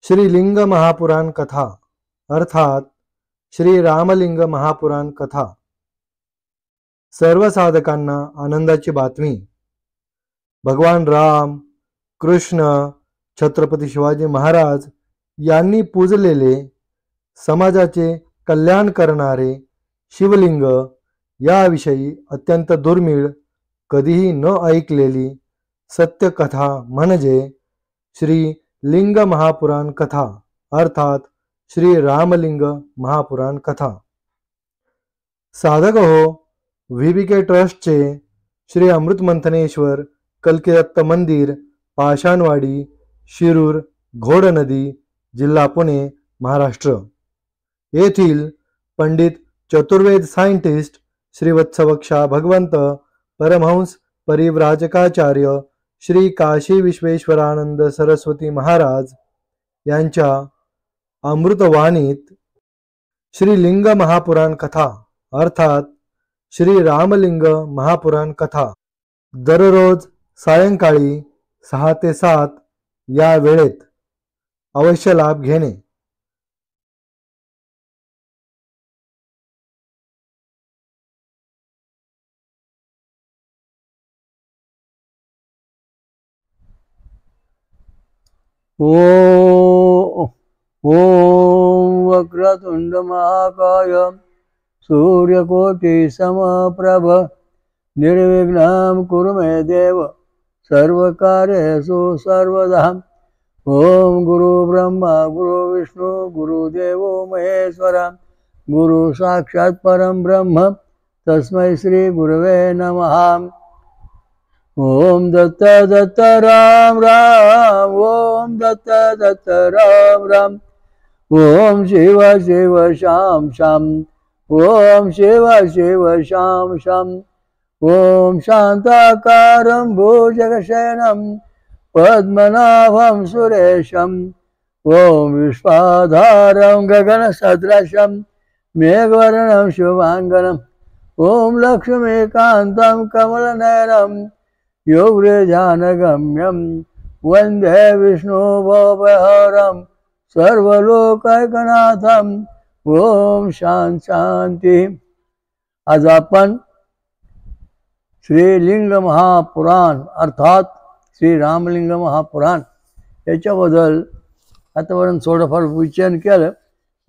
श्री लिंग महापुराण कथा अर्थात श्री रामलिंग महापुराण कथा। सर्व साधकांना आनंदाची बातमी। भगवान राम, कृष्ण, छत्रपती शिवाजी महाराज यांनी पूजलेले समाजाचे कल्याण करणारे शिवलिंग याविषयी अत्यंत दुर्मिळ, कधीही न ऐकलेली सत्य कथा म्हणजे श्री लिंग महापुराण कथा अर्थात श्री रामलिंग महापुराण कथा। साधक हो, VBK ट्रस्टचे श्री अमृतमंथनेश्वर कल्किदत्त मंदिर, पाषाणवाडी, शिरूर, घोडनदी, जिल्हा पुणे, महाराष्ट्र येथील पंडित चतुर्वेद सायंटिस्ट श्री वत्सवक्षा भगवंत परमहंस परिव्राजकाचार्य श्री काशी विश्वेश्वरानंद सरस्वती महाराज यांच्या अमृतवाणीत श्री लिंग महापुराण कथा अर्थात श्री रामलिंग महापुराण कथा दररोज सायंकाळी 6 ते 7 या वेळेत अवश्य लाभ घेणे। ओम वक्रतुंड महाकाय सूर्यकोटि समप्रभ निर्विघ्नं कुरु मे देव सर्वकार्येषु सर्वदा। ओम गुरु ब्रह्मा गुरु विष्णु गुरुदेवो महेश्वरा गुरु साक्षात् परं ब्रह्म तस्मै श्री गुरवे नमः। ओम दत्त दत्त राम राम ओम दत्त दत्त राम राम ओम शिव शिव श्याम श्याम ओम शिव शिव श्याम श्याम ओम शांताकारं भुजगशयनं पद्मनाभं सुरेशं ओम विश्वाधारं गगनसदृशं मेघवर्णं शुभांगनं ओम लक्ष्मीकान्तं कमलनयनं योगृजानगम्यं वंदे विष्णु भवभयहरं सर्वलोकैकनाथं। ओम शांती। आज आपण श्रीलिंग महापुराण अर्थात श्री रामलिंग महापुराण याच्याबद्दल आतापर्यंत थोडंफार विचार केलं।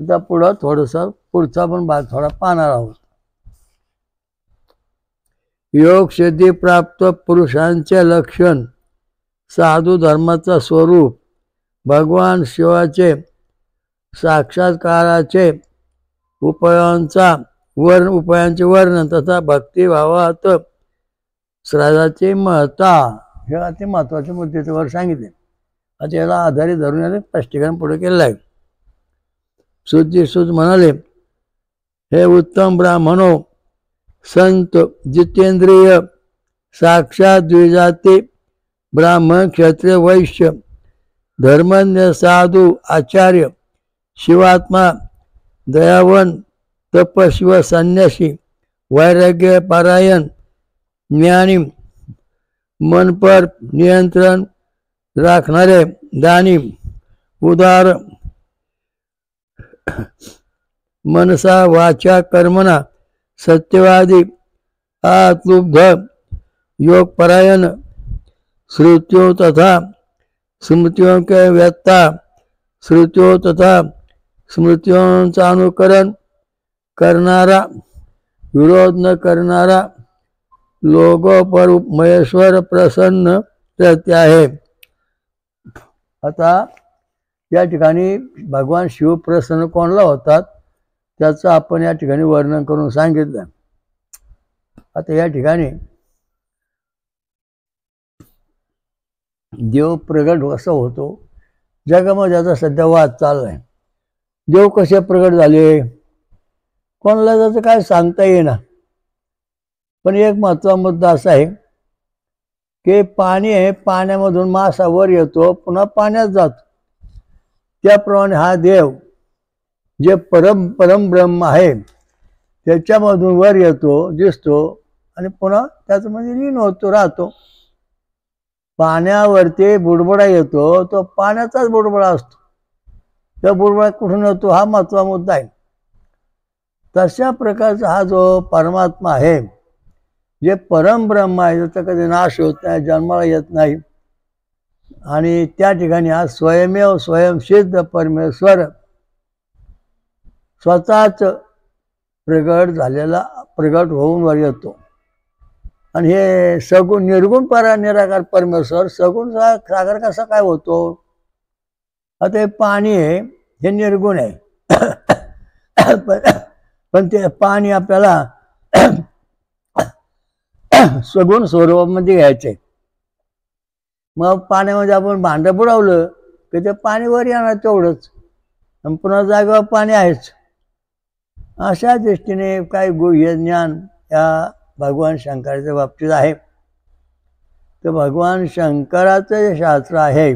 आता पुढं थोडंसं पुढचा पण भाग थोडा पाहणार आहोत। योग सिद्धी प्राप्त पुरुषांचे लक्षण, साधू धर्माचा स्वरूप, भगवान शिवाचे साक्षात्काराचे उपायांचे वर्णन तथा भक्तिभावात श्राद्धाची महत्ता हे अति महत्वाचे मुद्दे वर सांगितले। आता याला आधारित धरून याला स्पष्टीकरण पुढे केलेलं आहे। सुत म्हणाले, हे उत्तम ब्राह्मणो, संत जितेंद्रिय साक्षात द्विजाती ब्राह्मण क्षत्रिय वैश्य धर्मज्ञ साधु आचार्य शिवात्मा दयावन तपस्वी संन्यासी वैराग्य पारायण ज्ञानी मन पर नियंत्रण राखणारे दानी उदार मनसा वाचा कर्मणा सत्यवादी आत्लुब्ध योगपरायण श्रुतियों तथा स्मृतियों के व्यक्ता श्रुतियों तथा स्मृतियों का अनुकरण करनारा विरोध न करनारा लोगों पर महेश्वर प्रसन्न रहते आहे। आता या ठिकाणी भगवान शिव प्रसन्न कोणला होतात त्याचं आपण या ठिकाणी वर्णन करून सांगितलं। आता या ठिकाणी देव प्रगट कसा होतो जगामध्ये आता सध्या वाद चाललाय। देव कसे प्रगट झाले कोणाला त्याचं काय सांगता येईना। पण एक महत्त्वाचा मुद्दा असा आहे की पाणी आहे, पाण्यामधून मासा वर येतो पुन्हा पाण्यात जातो। त्याप्रमाणे हा देव जे परम ब्रह्म आहे त्याच्यामधून वर येतो दिसतो आणि पुन्हा त्याच्यामध्ये लीन होतो राहतो। पाण्यावरती बुडबुडा येतो तो पाण्याचाच बुडबुडा असतो। त्या बुडबुडा कुठून येतो हा महत्त्वाचा मुद्दा आहे. तशा प्रकारचा हा जो परमात्मा आहे, जे परमब्रह्म आहे, त्याचा कधी नाश होत नाही, जन्माला येत नाही, आणि त्या ठिकाणी हा स्वयमेव स्वयंसिद्ध परमेश्वर स्वतःच प्रगट होऊन वर येतो. आणि हे सगुण निर्गुण निराकार परमेश्वर सगुण सागर कसा काय होतो? आता हे पाणी आहे, हे निर्गुण आहे. पण ते पाणी आपल्याला सगुण स्वरूपामध्ये घ्यायचे. मग पाण्यामध्ये आपण भांडं बुडवलं की ते पाणी वर येणार तेवढंच, आणि पुन्हा जागेवर पाणी आहेच. अशा दृष्टीने काही गुह्य ज्ञान या भगवान शंकराच्या बाबतीत आहे. तर भगवान शंकराचं जे शास्त्र आहे,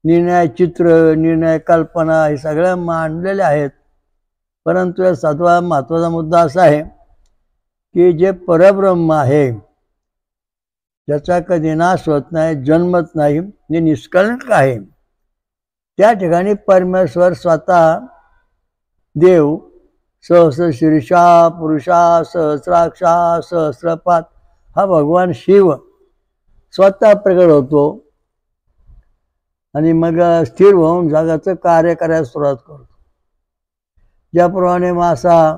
निर्णय चित्र, निर्णय कल्पना, हे सगळ्या मांडलेले आहेत. परंतु या सर्वात महत्त्वाचा मुद्दा असा आहे की जे परब्रह्म आहे, ज्याचा कधी नाश होत नाही, जन्मत नाही, जे निष्कलंक आहे, त्या ठिकाणी परमेश्वर स्वतः देव सहस्र शीर्षा पुरुषा सहस्राक्षा सहस्रपाद हा भगवान शिव स्वतः प्रगट होतो आणि मग स्थिर होऊन जगाचं कार्य करायला सुरुवात करतो. ज्याप्रमाणे मासा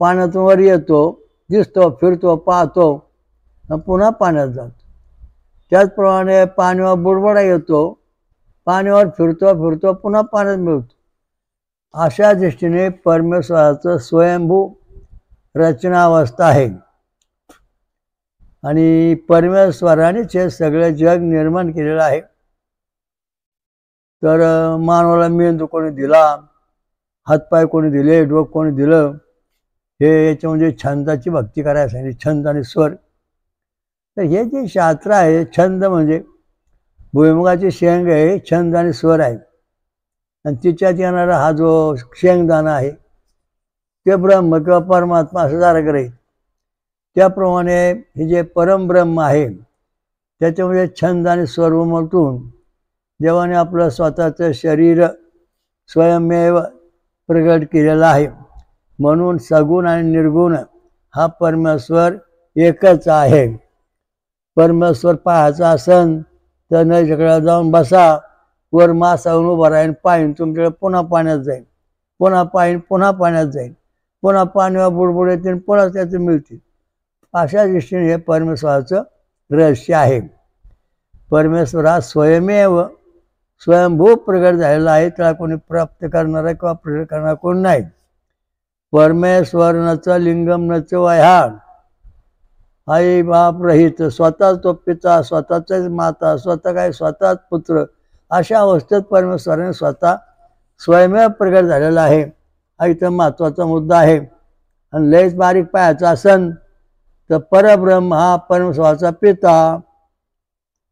पाण्यातून वर येतो, दिसतो, फिरतो, पाहतो, पुन्हा पाण्यात जातो, त्याचप्रमाणे पाण्यावर बुडबुडा येतो, पाण्यावर फिरतो, पुन्हा पाण्यात मिळतो. अशा दृष्टीने परमेश्वराचं स्वयंभू रचनावस्था आहे. आणि परमेश्वरानेच हे सगळे जग निर्माण केलेलं आहे. तर मानवाला मेंदू कोणी दिला, हातपाय कोणी दिले, डोकं कोणी दिलं, हे याच्यामध्ये छंदाची भक्ती करायला सांगितली, छंद आणि स्वर. तर हे जे शास्त्र आहे, छंद म्हणजे भुईमुगाची शेंग आहे, छंद आणि स्वर आहे, आणि तिच्यात येणारा हा जो शेंगदाणा आहे ते ब्रह्म किंवा परमात्मा असं झालं राहील. त्याप्रमाणे हे जे परमब्रह्म आहे, त्याच्यामध्ये छंद आणि स्वर उमटून देवाने आपलं स्वतःचं शरीर स्वयंमेव प्रगट केलेलं आहे. म्हणून सगुण आणि निर्गुण हा परमेश्वर एकच आहे. परमेश्वर पाहायचा असन तर नदीकडे जाऊन बसा, वर मासावून उभा राहीन, पाहिन तुमच्याकडे, पुन्हा पाण्यात जाईल, पुन्हा पाहिन, पुन्हा पाण्यात जाईल, पुन्हा पाण्यावर बुडबुड येतील, पुन्हा त्याचे मिळतील. अशा दृष्टीने हे परमेश्वराचं रहस्य आहे. परमेश्वर हा स्वयमेव स्वयंभू प्रगट झालेला आहे, त्याला कोणी प्राप्त करणारा किंवा प्रगट करणारा कोण नाही. परमेश्वर नच लिंगम नच वह्याड, आई बाप रहित, स्वतःच तो पिता, स्वतःच माता, स्वतः काय स्वतःच पुत्र, अशा अवस्थेत परमेश्वराने स्वतः स्वयंमेव प्रगट झालेला आहे. हा इथं महत्त्वाचा मुद्दा आहे. आणि लयच बारीक पाहायचा असन तर परब्रह्म हा परमेश्वराचा पिता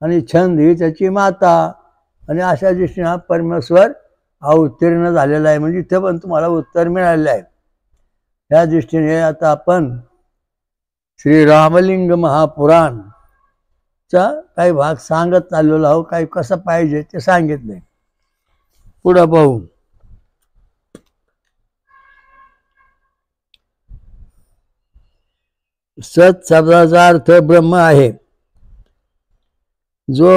आणि छंद ही त्याची माता, आणि अशा दृष्टीने हा परमेश्वर अवतीर्ण झालेला आहे. म्हणजे इथं पण तुम्हाला उत्तर मिळालेलं आहे. या दृष्टीने आता आपण श्री रामलिंग महापुराणचा काही भाग सांगत आलेलो आहोत. काही कसं पाहिजे ते सांगितलंय. पुढं पाहू. सत शब्दाचा अर्थ ब्रह्म आहे, जो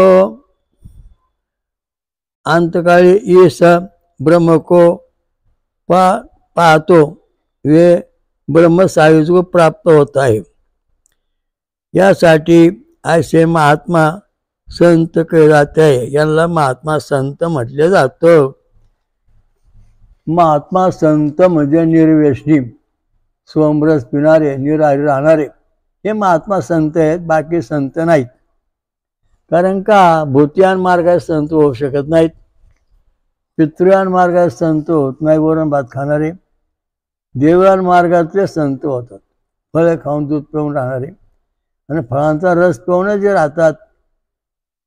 अंतकाळी ईश ब्रह्म को पाहतो वे ब्रह्म सायुज को प्राप्त होता है. यासाठी ऐसे महात्मा संत कहले जाते आहे. यांना महात्मा संत म्हटले जातं. महात्मा संत म्हणजे निर्व्यसनी, सोमरस पिणारे, निराहारी राहणारे, हे महात्मा संत आहेत. बाकी संत नाहीत. कारण का भूतियान मार्गात संत होऊ शकत नाहीत, पितृयान मार्गात संत होत नाही, वरण भात खाणारे. देवयान मार्गातले संत होतात, फळे खाऊन दूध पिऊन राहणारे, आणि फळांचा रस पिऊन जे राहतात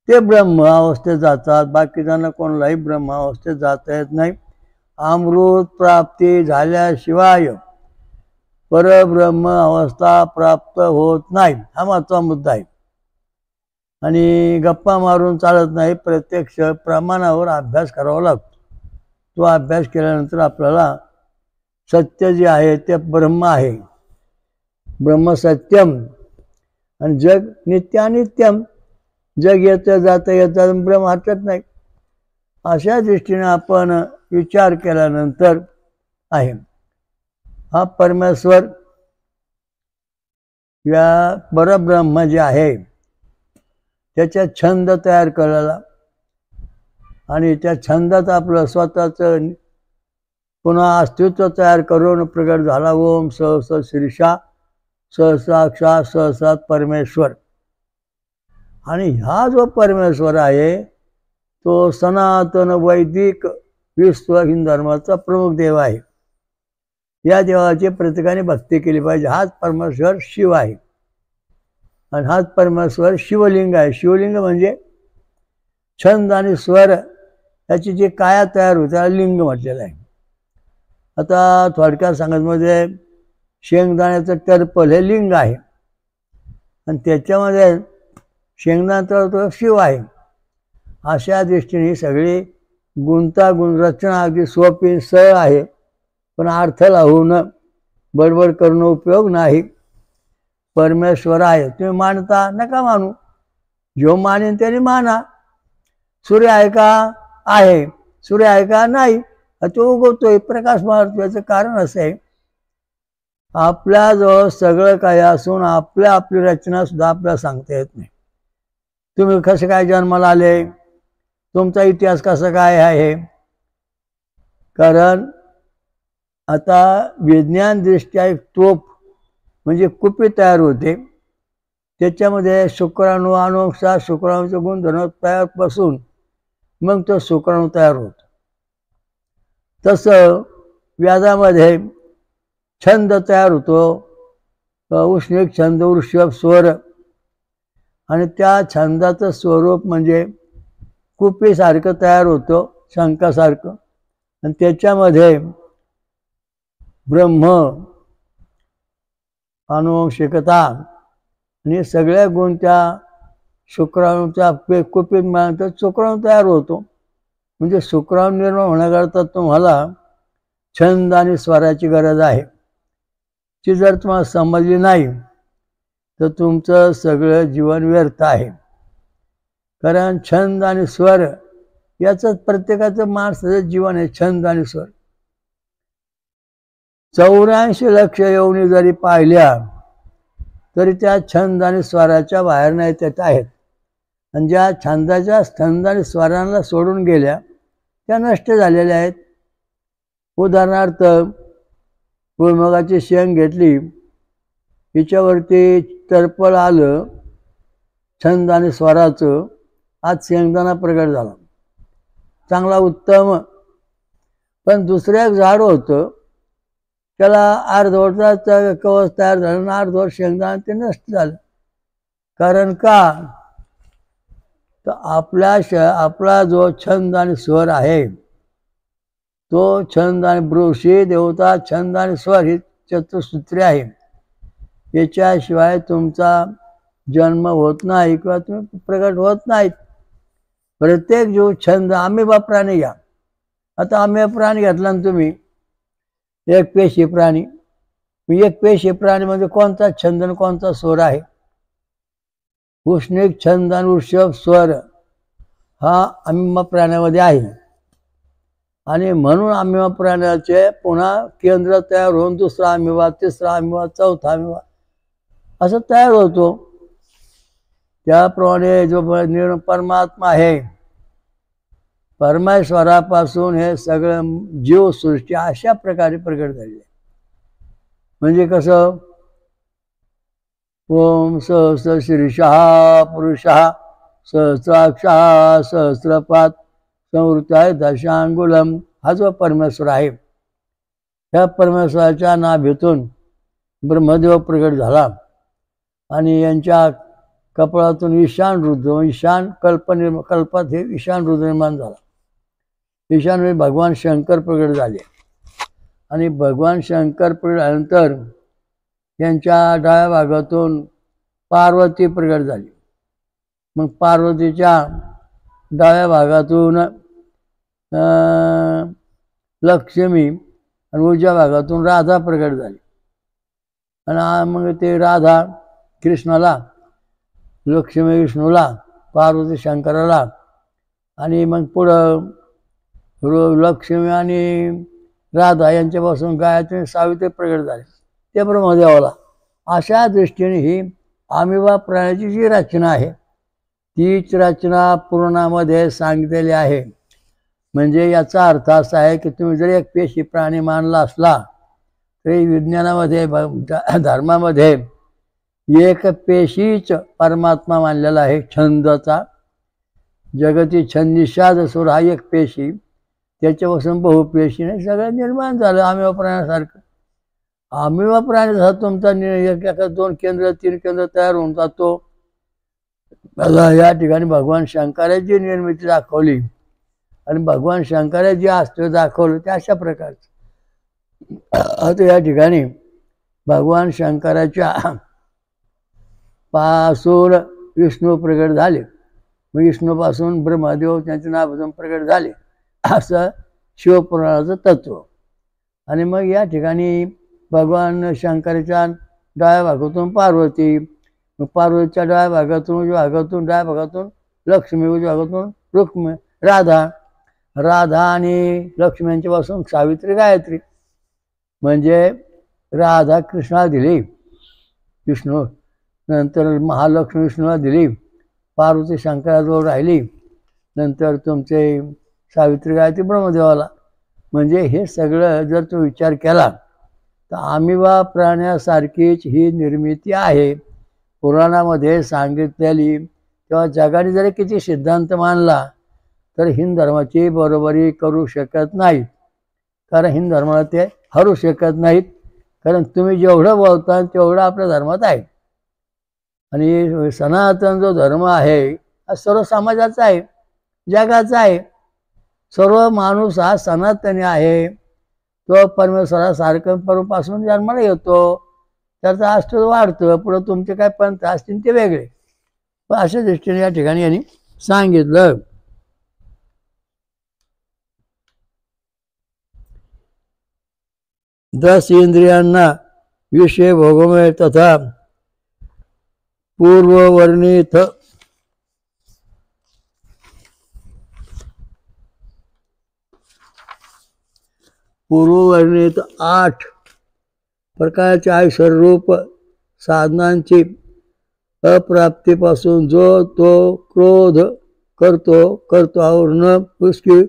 ते ब्रह्म अवस्थेत जातात. बाकीच्यांना कोणालाही ब्रह्म अवस्थेत जाता येत नाही. अमृत प्राप्ती झाल्याशिवाय परब्रह्म अवस्था प्राप्त होत नाही, हा महत्त्वाचा मुद्दा आहे. आणि गप्पा मारून चालत नाही, प्रत्यक्ष प्रमाणावर अभ्यास करावा लागतो. तो अभ्यास केल्यानंतर आपल्याला सत्य जे आहे ते ब्रह्म आहे, ब्रह्म सत्यम, आणि जग नित्यानित्यम, जग येतं जातं येतं ब्रह्म हटत नाही. अशा दृष्टीने आपण विचार केल्यानंतर आहे हा परमेश्वर या परब्रह्म जे आहे त्याच्या छंद तयार करायला आणि त्या छंदात आपलं स्वतःचं पुन्हा अस्तित्व तयार करून प्रगट झाला. ओम सहस शीर्षा सहसाक्षात सहसात परमेश्वर. आणि हा जो परमेश्वर आहे तो सनातन वैदिक विश्व हिंदू धर्माचा प्रमुख देव आहे. या देवाची प्रत्येकाने भक्ती केली पाहिजे. हाच परमेश्वर शिव आहे आणि हाच परमेश्वर शिवलिंग आहे. शिवलिंग म्हणजे छंद आणि स्वर याची जी काया तयार होते त्याला लिंग म्हटलेलं आहे. आता थोडक्यात सांगायचं शेंगदाण्याचं टरपल हे लिंग आहे आणि त्याच्यामध्ये शेंगदाण्याचा तो शिव आहे. अशा दृष्टीने सगळी गुंतागुंत रचना अगदी सोपी सरळ आहे, पण अर्थ लावून बडबड करणं उपयोग नाही. परमेश्वर आहे तुम्ही मानता नका मानू, जो मानेन त्याने माना. सूर्य आहे का? आहे. सूर्य आहे का? नाही. तो उगवतोय, प्रकाश मारतो. याचं कारण असं आहे आपल्याजवळ सगळं काही असून आपली रचना सुद्धा आपल्याला सांगता येत नाही. तुम्ही कसं काय जन्माला आले, तुमचा इतिहास कसा काय आहे. कारण आता विज्ञानदृष्ट्या एक तोफ म्हणजे कुपी तयार होते, त्याच्यामध्ये शुक्राणू अणुक्षा शुक्राणूचे गुणधर्म तयार पासून मग तो शुक्राणू तयार होतो. तसं व्याजामध्ये छंद तयार होतो, उष्णिक छंद वृषभ स्वर, आणि त्या छंदाचं स्वरूप म्हणजे कुपीसारखं तयार होतं, शंखासारखं, आणि त्याच्यामध्ये ब्रह्म अनुवंशिकता आणि सगळ्या गुण त्या शुक्राणूच्या कुपीत मिळाल्यानंतर शुक्राणू तयार होतो. म्हणजे शुक्राणू निर्माण होण्याकरता तुम्हाला छंद आणि स्वराची गरज आहे. ती जर तुम्हाला समजली नाही तर तुमचं सगळं जीवन व्यर्थ आहे. कारण छंद आणि स्वर याचंच प्रत्येकाचं माणसाचं जीवन आहे, छंद आणि स्वर. 84 लक्ष योनी जरी पाहिल्या तरी त्या छंद आणि स्वराच्या बाहेर नाही त्यात आहेत. आणि ज्या छंदाच्या छंद आणि स्वरांना सोडून गेल्या त्या नष्ट झालेल्या आहेत. उदाहरणार्थ भुईमुगाची शेंग घेतली, हिच्यावरती टरपल आलं छंद आणि स्वराचं, आज शेंगदाणा प्रगट झाला, चांगला उत्तम. पण दुसरं एक झाड होतं त्याला अर्धवटाचं कवच तयार झालं आणि अर्धवट शेंगदाणा ते नष्ट झालं. कारण का? तर आपला जो छंद आणि स्वर आहे तो छंद आणि बृषी देवता छंद आणि स्वर ही चतुसूत्री आहे. याच्याशिवाय तुमचा जन्म होत नाही किंवा तुम्ही प्रगट होत नाहीत. प्रत्येक जीव छंद, अमेबा प्राणी घ्या. आता अमेबा प्राणी घेतला ना तुम्ही, एक पेशी प्राणी, एक पेशी प्राणी म्हणजे कोणता छंद आणि कोणता स्वर आहे. उष्णिक छंद आणि वृषभ स्वर हा अमेबा प्राण्यामध्ये आहे. आणि म्हणून अमेबा प्राण्याचे पुन्हा केंद्र तयार होऊन दुसरा अमेबा, तिसरा अमेबा, चौथा अमेबा असं तयार होतो. त्याप्रमाणे जो परमात्मा आहे, परमेश्वरापासून हे सगळं जीवसृष्टी अशा प्रकारे प्रकट झाली. म्हणजे कसं, ओम सहस्र शीर्षः पुरुषः सहस्राक्षः सहस्रपात संवृत्ताय दशांगुलम. हा जो परमेश्वर आहे त्या परमेश्वराच्या नाभीतून ब्रह्मदेव प्रकट झाला आणि यांच्या कपाळातून ईशान रुद्र, ईशान कल्पात हे ईशान रुद्र निर्माण झाला. ईशान म्हणजे भगवान शंकर प्रकट झाले आणि भगवान शंकर प्रकट झाल्यानंतर यांच्या डाव्या भागातून पार्वती प्रकट झाली. मग पार्वतीच्या डाव्या भागातून लक्ष्मी आणि उजव्या भागातून राधा प्रगट झाली. आणि मग ते राधा कृष्णाला, लक्ष्मी विष्णूला, पार्वती शंकराला, आणि मग पुढं लक्ष्मी आणि राधा यांच्यापासून गायत्री सावित्री प्रगट झाले ते ब्रह्मदेवाला. अशा दृष्टीने ही आमिबा प्राण्याची जी रचना आहे तीच रचना पुराणामध्ये सांगितलेली आहे. म्हणजे याचा अर्थ असा आहे की तुम्ही जर एक पेशी प्राणी मानला असला तरी विज्ञानामध्ये धर्मामध्ये एक पेशीच परमात्मा मानलेला आहे. छंदचा जगती छंदिशाद सुर हा एक पेशी, त्याच्यापासून बहुपेशीने सगळं निर्माण झालं आमिबा प्राण्यासारखं. आमिबा प्राण्याचा तुमचा एका 2 केंद्र 3 केंद्र तयार होऊन जातो. या ठिकाणी भगवान शंकराची निर्मिती दाखवली आणि भगवान शंकराची अस्तित्व दाखवलं ते अशा प्रकारचं. आता या ठिकाणी भगवान शंकराच्या पासून विष्णू प्रगट झाले, मग विष्णूपासून ब्रह्मदेव त्यांच्या नावापासून प्रगट झाले असं शिवपुराणाचं तत्व. आणि मग या ठिकाणी भगवान शंकराच्या डाव्या भागातून पार्वती, मग पार्वतीच्या डाव्या भागातून उजव्या भागातून डाव्या भागातून लक्ष्मी, उजव्या भागातून रुक्मिणी, राधा आणि लक्ष्मी यांच्यापासून सावित्री गायत्री. म्हणजे राधा कृष्णाला दिली विष्णू, नंतर महालक्ष्मी विष्णूला दिली, पार्वती शंकराजवळ राहिली, नंतर तुमचे सावित्री गायत्री ब्रह्मदेवाला. म्हणजे हे सगळं जर तो विचार केला तर आमिबा प्राण्यासारखीच ही निर्मिती आहे पुराणामध्ये सांगितलेली. तेव्हा जगाने जरी किती सिद्धांत मानला तर हिंदू धर्माची बरोबरी करू शकत नाहीत, कारण हिंदू धर्माला ते हरू शकत नाहीत. कारण तुम्ही जेवढं बोलता तेवढं आपल्या धर्मात आहे. आणि सनातन जो धर्म आहे हा सर्व समाजाचा आहे, जगाचा आहे. सर्व माणूस हा सनातनी आहे. तो परमेश्वरासारखं परपासून जन्माला येतो, त्याचं अस्तित्व वाढतं. पुढं तुमचे काय पंथ असतील ते वेगळे. पण अशा दृष्टीने या ठिकाणी यांनी सांगितलं. दस इंद्रियांना विषय भोगमय तथा पूर्ववर्णित पूर्ववर्णित 8 प्रकारच्या ऐश्वर्यरूप साधनांची अप्राप्तीपासून जो तो क्रोध करतो और न उसकी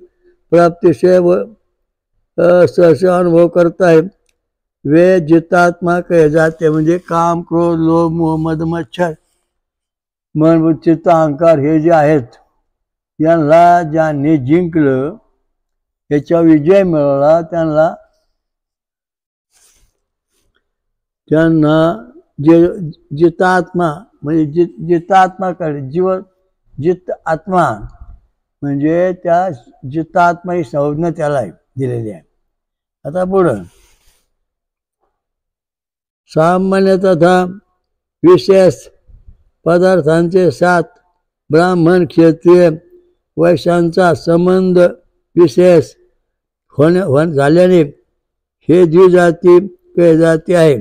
प्राप्ति से सहसा अनुभव करता है वे जितात्मा कहे जाते. म्हणजे काम, क्रोध, लोभ, मोह, मद, मच्छर, मन, बुद्धी, चित्त, अहंकार हे जे आहेत यांना ज्यांनी जिंकलं, याच्या विजय मिळवला, त्यांना जे जितात्मा म्हणजे जितात्मा कळले. जित आत्मा म्हणजे त्या जितात्मा ही संज्ञा त्याला दिलेली आहे. आता पुढं सामान्य तथा विशेष पदार्थांचे 7 ब्राह्मण, क्षत्रिय, वैश्यांचा संबंध विशेष झाल्याने हे द्विजाती जाती आहे.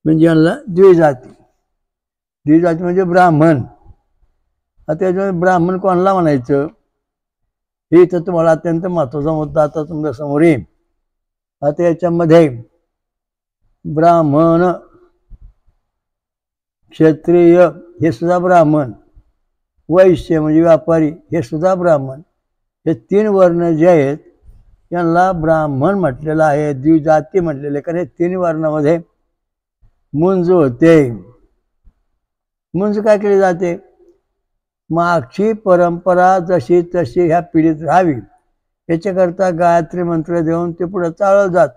म्हणजे यांना द्विजाती म्हणजे ब्राह्मण. आता त्याच्यामध्ये ब्राह्मण कोणाला म्हणायचं हे तर तुम्हाला अत्यंत महत्त्वाचा मुद्दा आता तुमच्या समोर येईल. आता याच्यामध्ये ब्राह्मण, क्षत्रिय हे सुद्धा ब्राह्मण, वैश्य म्हणजे व्यापारी हे सुद्धा ब्राह्मण. हे 3 वर्ण जे आहेत यांना ब्राह्मण म्हटलेलं आहे, द्विजाती म्हटलेलं आहे. कारण हे 3 वर्णामध्ये मुंज होते. मुंज काय केली जाते? मागची परंपरा जशी तशी ह्या पिढीत राहावी याच्याकरता गायत्री मंत्र देऊन ते पुढे चालत जात.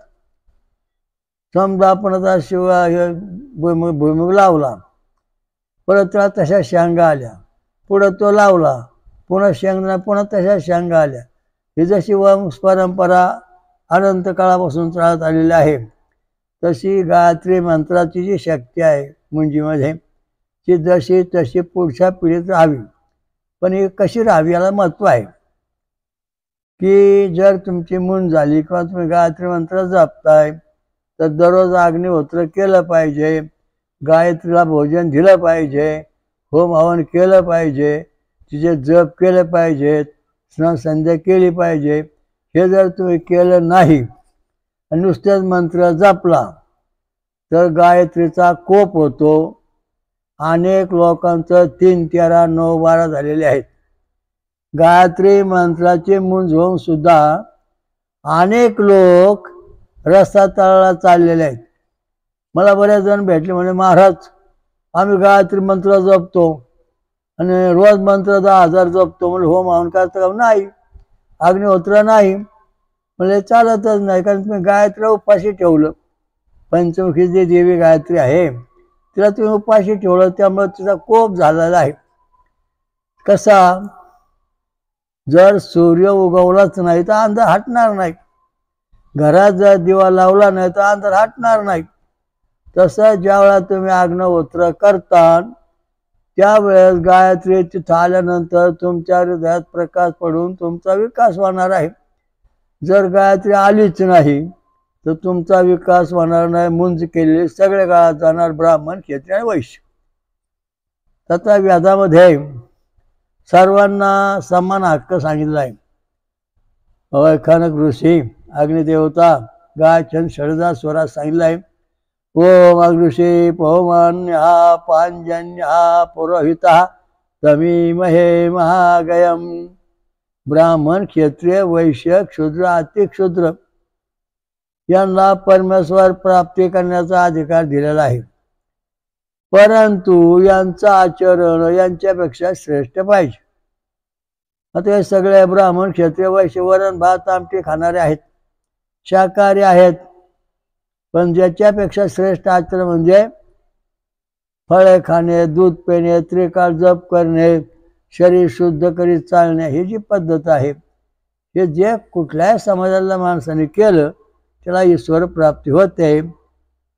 समजा आपण आता शिवाय भुईमुग लावला, परत त्याला तशा शेंगा आल्या, पुढं तो लावला, पुन्हा शेंगदाणा, पुन्हा तशा शेंगा आल्या. ही जशी वंश परंपरा अनंत काळापासून चालत आलेली आहे तशी गायत्री मंत्राची जी शक्ती आहे मुंजीमध्ये ती जशी तशी पुढच्या पिढीत राहावी. पण ही कशी राहावी याला महत्त्व आहे. की जर तुमची मून झाली किंवा तुम्ही गायत्री मंत्र जपताय तर दररोज अग्निहोत्र केलं पाहिजे, गायत्रीला भोजन दिलं पाहिजे, होम हवन केलं पाहिजे, तिचे जप केले पाहिजेत, स्नान संध्या केली पाहिजे. हे जर तुम्ही केलं नाही आणि नुसतेच मंत्र जपला तर गायत्रीचा कोप होतो. अनेक लोकांचं 3, 13, 9, 12 झालेले आहेत. गायत्री मंत्राची मुंज होऊन सुद्धा अनेक लोक रस्ता तळाला चाललेले आहेत. मला बरेच जण भेटले, म्हणजे महाराज आम्ही गायत्री मंत्र जपतो आणि रोज मंत्र 10,000 जपतो. म्हणजे होम हवन करता का? नाही. अग्निहोत्र नाही. म्हणजे चालतच नाही, कारण तुम्ही गायत्रीला उपाशी ठेवलं. पंचमुखी जी देवी गायत्री आहे तिला तुम्ही उपाशी ठेवलं, त्यामुळे तिचा कोप झालेला आहे. कसा? जर सूर्य उगवलाच नाही तर अंधार हटणार नाही, घरात जर दिवा लावला नाही तर अंधार हटणार नाही. तसं ज्यावेळेला तुम्ही अग्निहोत्र करता त्यावेळेस गायत्री तिथं आल्यानंतर तुमच्या हृदयात प्रकाश पडून तुमचा विकास होणार आहे. जर गायत्री आलीच नाही तर तुमचा विकास होणार नाही. मुंज केलेले सगळे काळात जाणार, ब्राह्मण, क्षत्रिय आणि वैश्य. तथा वेदामध्ये सर्वांना समान हक्क सांगितला आहे. अवैखानक ऋषी, अग्निदेवता, गायछंद, षडजा स्वरात सांगितलं आहे. ओम अग्ऋषी पौमन्यः पांजन्यः पुरोहितः तमीमहे महागयम. ब्राह्मण, क्षत्रिय, वैश्य, क्षुद्र, अतिक्षुद्र यांना परमेश्वर प्राप्ती करण्याचा अधिकार दिलेला आहे. परंतु यांचं आचरण यांच्यापेक्षा श्रेष्ठ पाहिजे. आता हे सगळे ब्राह्मण, क्षत्रिय, वैश्य वरण भात आमटी खाणारे आहेत, शाकाहारी आहेत. पण ज्याच्यापेक्षा श्रेष्ठ आचरण म्हणजे फळे खाणे, दूध पिणे, त्रिकाळ जप करणे, शरीर शुद्ध करीत चालणे, ही जी पद्धत आहे, हे जे कुठल्याही समाजाला माणसाने केलं त्याला ईश्वर प्राप्ती होते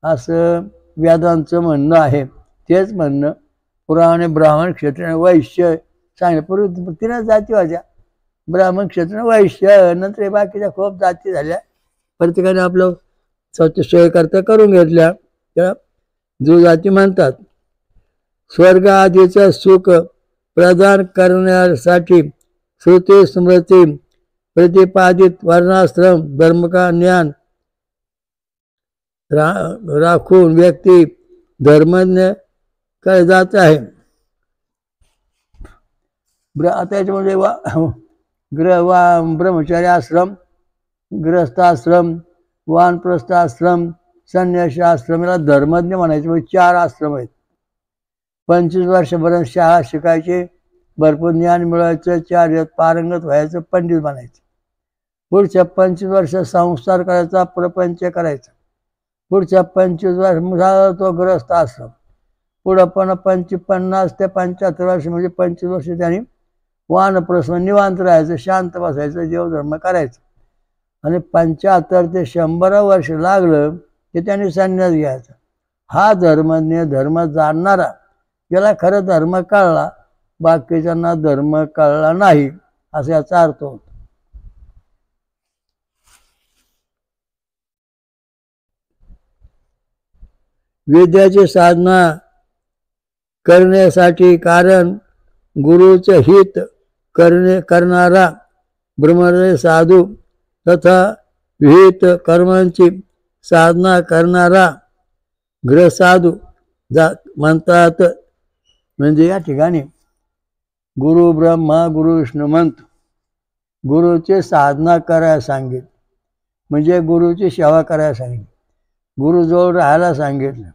असं वेदांचं म्हणणं आहे. तेच म्हणणं पुराणे ब्राह्मण, क्षत्रिय आणि वैश्य सांगितलं. पूर्वी 3 जाती होत्या, ब्राह्मण, क्षत्रिय, वैश्य. नंतर बाकीच्या खूप जाती झाल्या, प्रत्येकाने आपलं स्वतः सोय करता करून घेतल्या. त्या जो जाती म्हणतात. स्वर्ग आदीचं सुख प्रदान करण्यासाठी श्रुती स्मृती प्रतिपादित वर्णाश्रम धर्म का ज्ञान राखून व्यक्ती धर्मज्ञ कडे जात आहे. आता याच्यामध्ये ब्रह्मचारी आश्रम, गृहस्थाश्रम, वानप्रस्थ आश्रम, संन्यासी आश्रम, याला धर्मज्ञ म्हणायचे. म्हणजे 4 आश्रम आहेत. 25 वर्षापर्यंत शाळा शिकायची, भरपूर ज्ञान मिळवायचं, चार्यात पारंगत व्हायचं, पंडित बनायचं. पुढच्या 25 वर्ष संसार करायचा, प्रपंच करायचा. पुढच्या 25 वर्ष तो गृहस्थ आश्रम. पुढं पण 50 ते 75 वर्ष म्हणजे 25 वर्ष त्यांनी वानप्रस्थ निवांत राहायचं, शांत बसायचं, देवधर्म करायचं. आणि 75 ते 100 वर्ष लागलं की त्यांनी संन्यास घ्यायचा. हा धर्मज्ञ, धर्म जाणणारा, ज्याला खरं धर्म कळला, बाकीच्यांना धर्म कळला नाही असा याचा अर्थ होतो. विद्याची साधना करण्यासाठी, कारण गुरुचे हित करणारा ब्रह्मचारी साधू तथा विहित कर्मांची साधना करणारा गृहसाधू म्हणतात. म्हणजे या ठिकाणी गुरु ब्रह्मा गुरु विष्णू म्हणतो. गुरुची साधना करायला सांगितलं, म्हणजे गुरुची सेवा करायला सांगितलं, गुरुजवळ राहायला सांगितलं.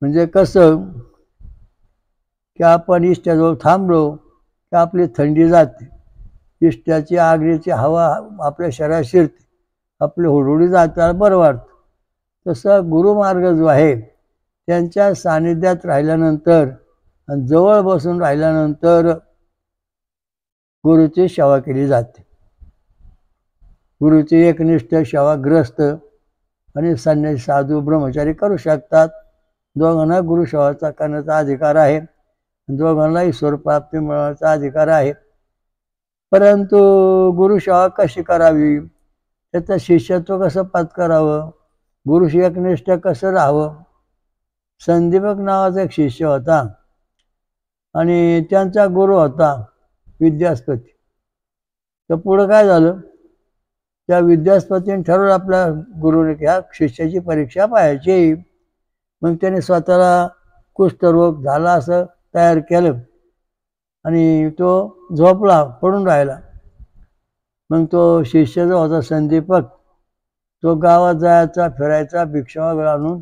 म्हणजे कसं की आपण इष्टाजवळ थांबलो की आपली थंडी जाते, इष्टाची आगरीची हवा आपल्या शरीरात शिरते, आपली हुडहुडी जाताना बरं वाटतं. तसं गुरुमार्ग जो आहे त्यांच्या सानिध्यात राहिल्यानंतर आणि जवळ बसून राहिल्यानंतर गुरुची सेवा केली जाते. गुरुची एकनिष्ठ सेवा ग्रस्त आणि संन्यासी साधू ब्रह्मचारी करू शकतात. दोघांना गुरुसेवाचा करण्याचा अधिकार आहे, दोघांना ईश्वर प्राप्ती मिळवण्याचा अधिकार आहे. परंतु गुरुसेवा कशी करावी, त्याचं शिष्यत्व कसं पत्करावं, गुरुशी एकनिष्ठ कसं राहावं. संदीपक नावाचा एक शिष्य होता आणि त्यांचा गुरु होता विद्यास्पती. तर पुढं काय झालं, त्या विद्यास्पतीने ठरवलं आपल्या गुरुने ह्या शिष्याची परीक्षा पाहायची. मग त्याने स्वतःला कुष्ठरोग झाला असं तयार केलं आणि तो झोपला, पडून राहिला. मग तो शिष्य जो होता संदीपक, तो गावात जायचा, फिरायचा, भिक्षा वगैरे आणून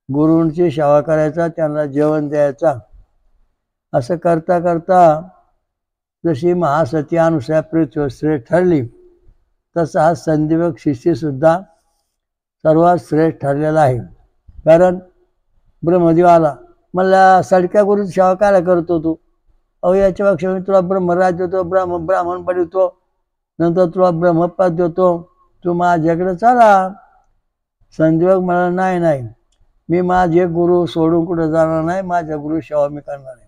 गुरूंची सेवा करायचा, त्यांना जेवण द्यायचा. असं करता करता जशी महासती अनुसया पृथ्वी ठरली, तसा हा संदीपक शिष्यसुद्धा सर्वात श्रेष्ठ ठरलेला आहे. कारण ब्रह्मदेव आला, मला सडक्या गुरुची सेवा काय करतो तू, अहो याच्यापेक्षा मी तुला ब्रह्मराज देतो, ब्राह्मण बनवतो, नंतर तुला ब्रह्मपद देतो, तू माझ्याकडे चला. संदीपक मला नाही, मी माझे गुरु सोडून कुठे जाणार नाही, माझ्या गुरु सेवा मी करणार आहे.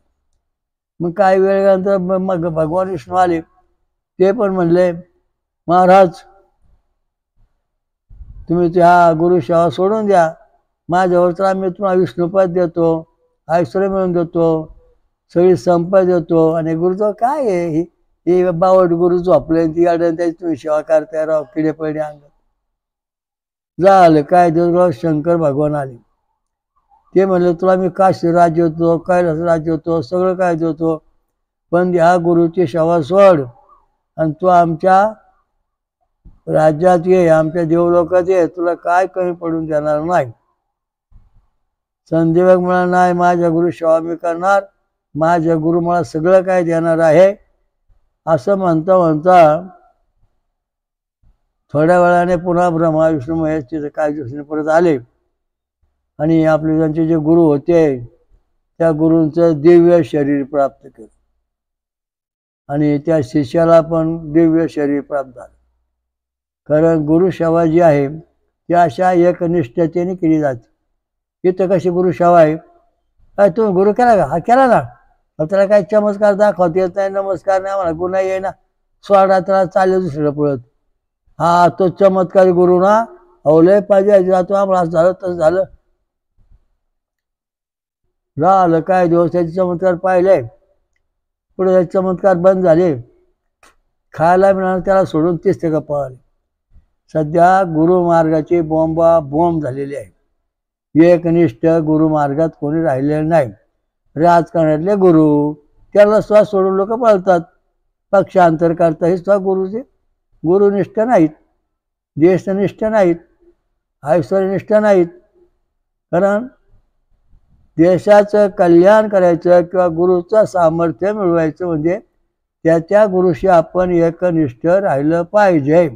मग काही वेळानंतर मग भगवान विष्णू आले, ते पण म्हणले महाराज तुम्ही त्या गुरु सेवा सोडून द्या, माझ्यावर तर आम्ही तुम्हाला विष्णुपद देतो, ऐश्वर्य मिळून देतो, सगळी संपद देतो, आणि गुरुचं काय आहे, हे बावट गुरु झोपले ती अडण त्याची तुम्ही सेवा करताय राव, किडे पडे अंगात. झालं काय दिवस शंकर भगवान आले, ते म्हणले तुला मी काशी राज्य होतो, कैलास राज्य होतो, सगळं काय देतो, पण ह्या गुरुची सेवा सोड आणि तू आमच्या राज्यात ये, आमच्या देवलोकात ये, तुला काय कमी पडून देणार नाही. संदीपक मला नाही, माझ्या गुरु सेवा मी करणार, माझ्या गुरु मला सगळं काय देणार आहे. असं म्हणता म्हणता थोड्या वेळाने पुन्हा ब्रह्मा विष्णू महेश तिथे काही दिवसांनी परत आले आणि आपले त्यांचे जे गुरु होते त्या गुरूंचं दिव्य शरीर प्राप्त केलं आणि त्या शिष्याला पण दिव्य शरीर प्राप्त झालं. कारण गुरुसेवा जी आहे ती अशा एकनिष्ठतेने केली जाते. इथं कशी गुरुसेवा आहे, काय तुम्ही गुरु केला का, हा केला ना, त्याला काही चमत्कार दाखवता येत नाही, नमस्कार नाही, मला गुन्हा ये ना, सोडा त्याला चालेल दुसरं पळत, हा तो चमत्कारी गुरु ना, अवलय पाहिजे जातो आम्हाला झालं तसं झालं. काय दिवस त्याचे चमत्कार पाहिले, पुढे त्याचे चमत्कार बंद झाले, खायला मिळालं त्याला सोडून 30 टक्के पळाले. सध्या गुरुमार्गाची बॉम्ब झालेली आहे. एकनिष्ठ गुरुमार्गात कोणी राहिलेलं नाही. राजकारणातले गुरु त्याला स्वतः सोडून लोक पळतात, पक्षांतर करतात, हे स्वतः गुरुचे गुरुनिष्ठ नाहीत, देशनिष्ठ नाहीत, ऐश्वर्यनिष्ठ नाहीत. कारण देशाचं कल्याण करायचं किंवा गुरुचं सामर्थ्य मिळवायचं म्हणजे त्या गुरुशी आपण एकनिष्ठ राहिलं पाहिजे,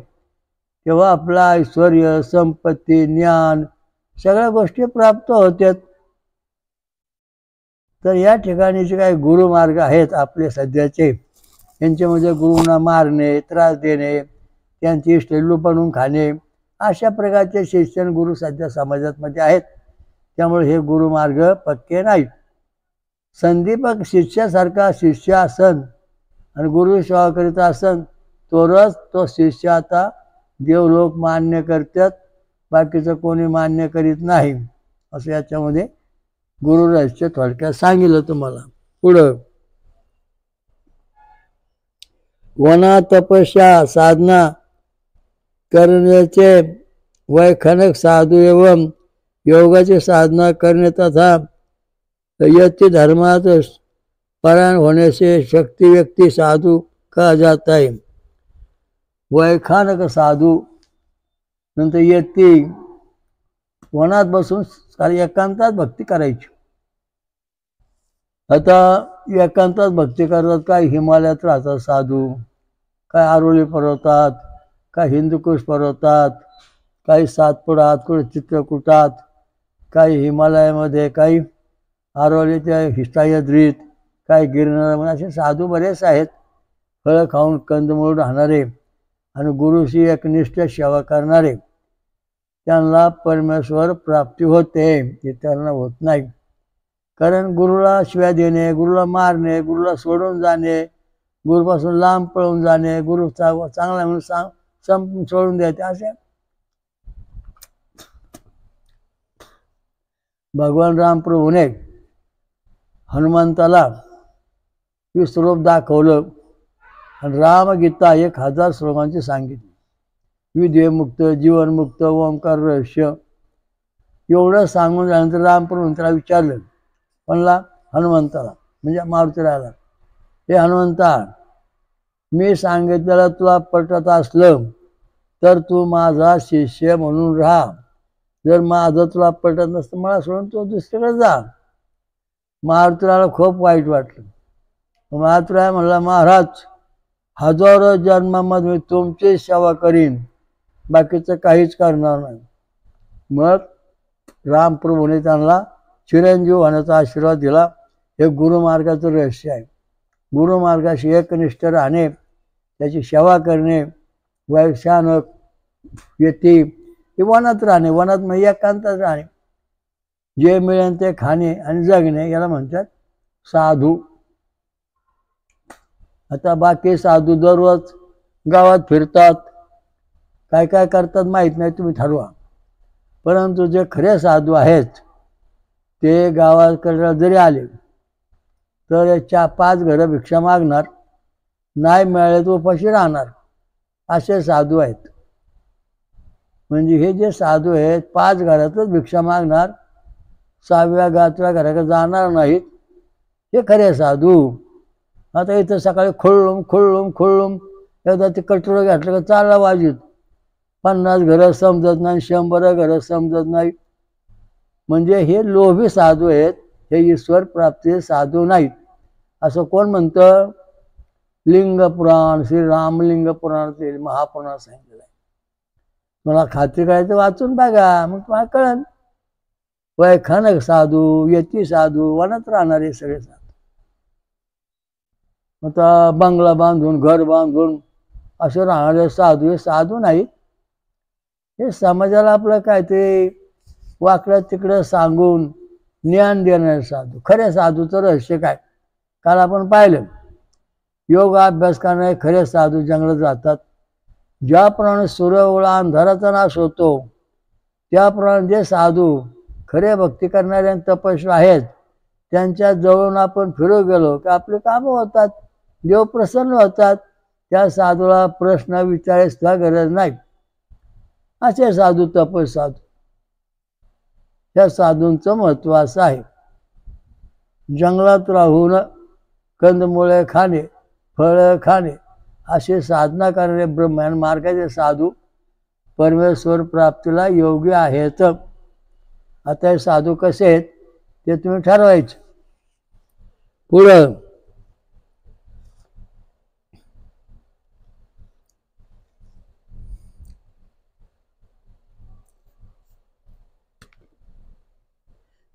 तेव्हा आपला ऐश्वर्य, संपत्ती, ज्ञान सगळ्या गोष्टी प्राप्त होतात. तर या ठिकाणी जे काही गुरुमार्ग आहेत आपले सध्याचे, यांच्यामध्ये गुरुंना मारणे, त्रास देणे, त्यांची इष्टलू बनवून खाणे, अशा प्रकारचे शिक्षण गुरु सध्या समाजात मध्ये आहेत. त्यामुळे हे गुरुमार्ग पक्के नाहीत. संदीपक शिष्यासारखा शिष्य असन आणि गुरु सेवा करीत असन तरच तो शिष्य आता देवलोक मान्य करतात, बाकीचं कोणी मान्य करीत नाही. असं याच्यामध्ये गुरु रहस्य थोडक्यात सांगितलं तुम्हाला. पुढं वना तपस्या साधना करण्याचे वैखनक साधू एवं योगाची साधना करने तथा यति धर्मात परायण होने से शक्ति व्यक्ति साधु कहा जाता है. वैखानक साधू नंतर यती, वनात बसून एकांतात भक्ती करायची. आता एकांतात भक्ती करतात, काय हिमालयात राहतात साधू, काय आरोली पर्वतात, काय हिंदुकुश पर्वतात, काही सातपुडात, कुठे चित्रकूटात, काही हिमालयामध्ये, काही आरोलीच्या हिष्टायद्रीत, काही गिरनार, असे साधू बरेच आहेत. फळं खाऊन कंदमूळ राहणारे आणि गुरुशी एकनिष्ठ सेवा करणारे, त्यांना परमेश्वर प्राप्ती होते, इतरांना होत नाही. कारण गुरुला शिव्या देणे, गुरुला मारणे, गुरुला सोडून जाणे, गुरुपासून लांब पळून जाणे, गुरु चांगला म्हणून संपून सोडून द्यायचे, असे भगवान रामप्रभूने हनुमंताला विश्वरूप दाखवलं आणि रामगीता 1000 श्लोकांची सांगितली. विद्येमुक्त, जीवनमुक्त, ओंकार रहस्य एवढं सांगून झाल्यानंतर रामप्रभूने त्याला विचारलं, म्हणला हनुमंताला म्हणजे मारुतीरायाला, हे हनुमंता, मी सांगितलेलं तुला पटत असलं तर तू माझा शिष्य म्हणून राहा. जर माझं तुला पटत नसतं मला सोडून तू दुसरीकडे जा. मारुतीरायाला खूप वाईट वाटलं. मारुतीराया म्हणला, महाराज, हजारो जन्मामध्ये मी तुमची सेवा करीन, बाकीचं काहीच करणार नाही. मग रामप्रभूने त्यांना चिरंजीव होण्याचा आशीर्वाद दिला. हे गुरुमार्गाचं रहस्य आहे. गुरुमार्गाशी एकनिष्ठ राहणे, त्याची सेवा करणे, वैशानक येते वनात राहणे, वनात म्हणजे एकांतात राहणे, जे मिळेल ते खाणे आणि जगणे, याला म्हणतात साधू. आता बाकी साधू दररोज गावात फिरतात, काय काय करतात माहीत नाही, तुम्ही ठरवा. परंतु जे खरे साधू आहेत ते गावाकडे जरी आले तर 4-5 घरं भिक्षा मागणार, नाही मिळाले तर उपाशी राहणार, असे साधू आहेत. म्हणजे हे जे साधू आहेत 5 घरातच भिक्षा मागणार, 6व्या 7व्या घराकडे जाणार नाहीत, हे खरे साधू. आता इथं सकाळी खोळूम एकदा ते कटोरं घातलं का चालला वाजीत, 50 घरं समजत नाही, 100 घरं समजत नाही. म्हणजे हे लोभी साधू आहेत, हे ईश्वर प्राप्ती साधू नाहीत. असं कोण म्हणतं? लिंगपुराण, श्री रामलिंग पुराणातील महापुराणात सांगितलेलं आहे. मला खात्री करायचं वाचून बघा, मग तुम्हाला कळेल. वैखानक साधू, यती साधू, वनात राहणारे सगळे साधू. आता बंगला बांधून, घर बांधून असे राहणारे साधू हे साधू नाहीत. हे समाजाला आपलं काय ते वाकडं तिकडं सांगून ज्ञान देणारे साधू. खरे साधूचं रहस्य काय? काल आपण पाहिलं, योग अभ्यास करणारे खरे साधू जंगलात जातात. ज्याप्रमाणे सूर्यओळा अंधाराचा नाश होतो, त्याप्रमाणे जे साधू खरे भक्ती करणारे तपस्वी आहेत त्यांच्या जवळून आपण फिरू गेलो की आपले कामं होतात, देव प्रसन्न होतात. त्या साधूला प्रश्न विचारायची गरज नाही. असे साधू तपस्वी साधू, त्या साधूंचं महत्व असं आहे. जंगलात राहून कंदमुळे खाणे, फळं खाणे असे साधना करणारे ब्रह्मज्ञान मार्गाचे साधू परमेश्वर प्राप्तीला योग्य आहेत. आता हे साधू कसे आहेत ते तुम्ही ठरवायचे. पुढं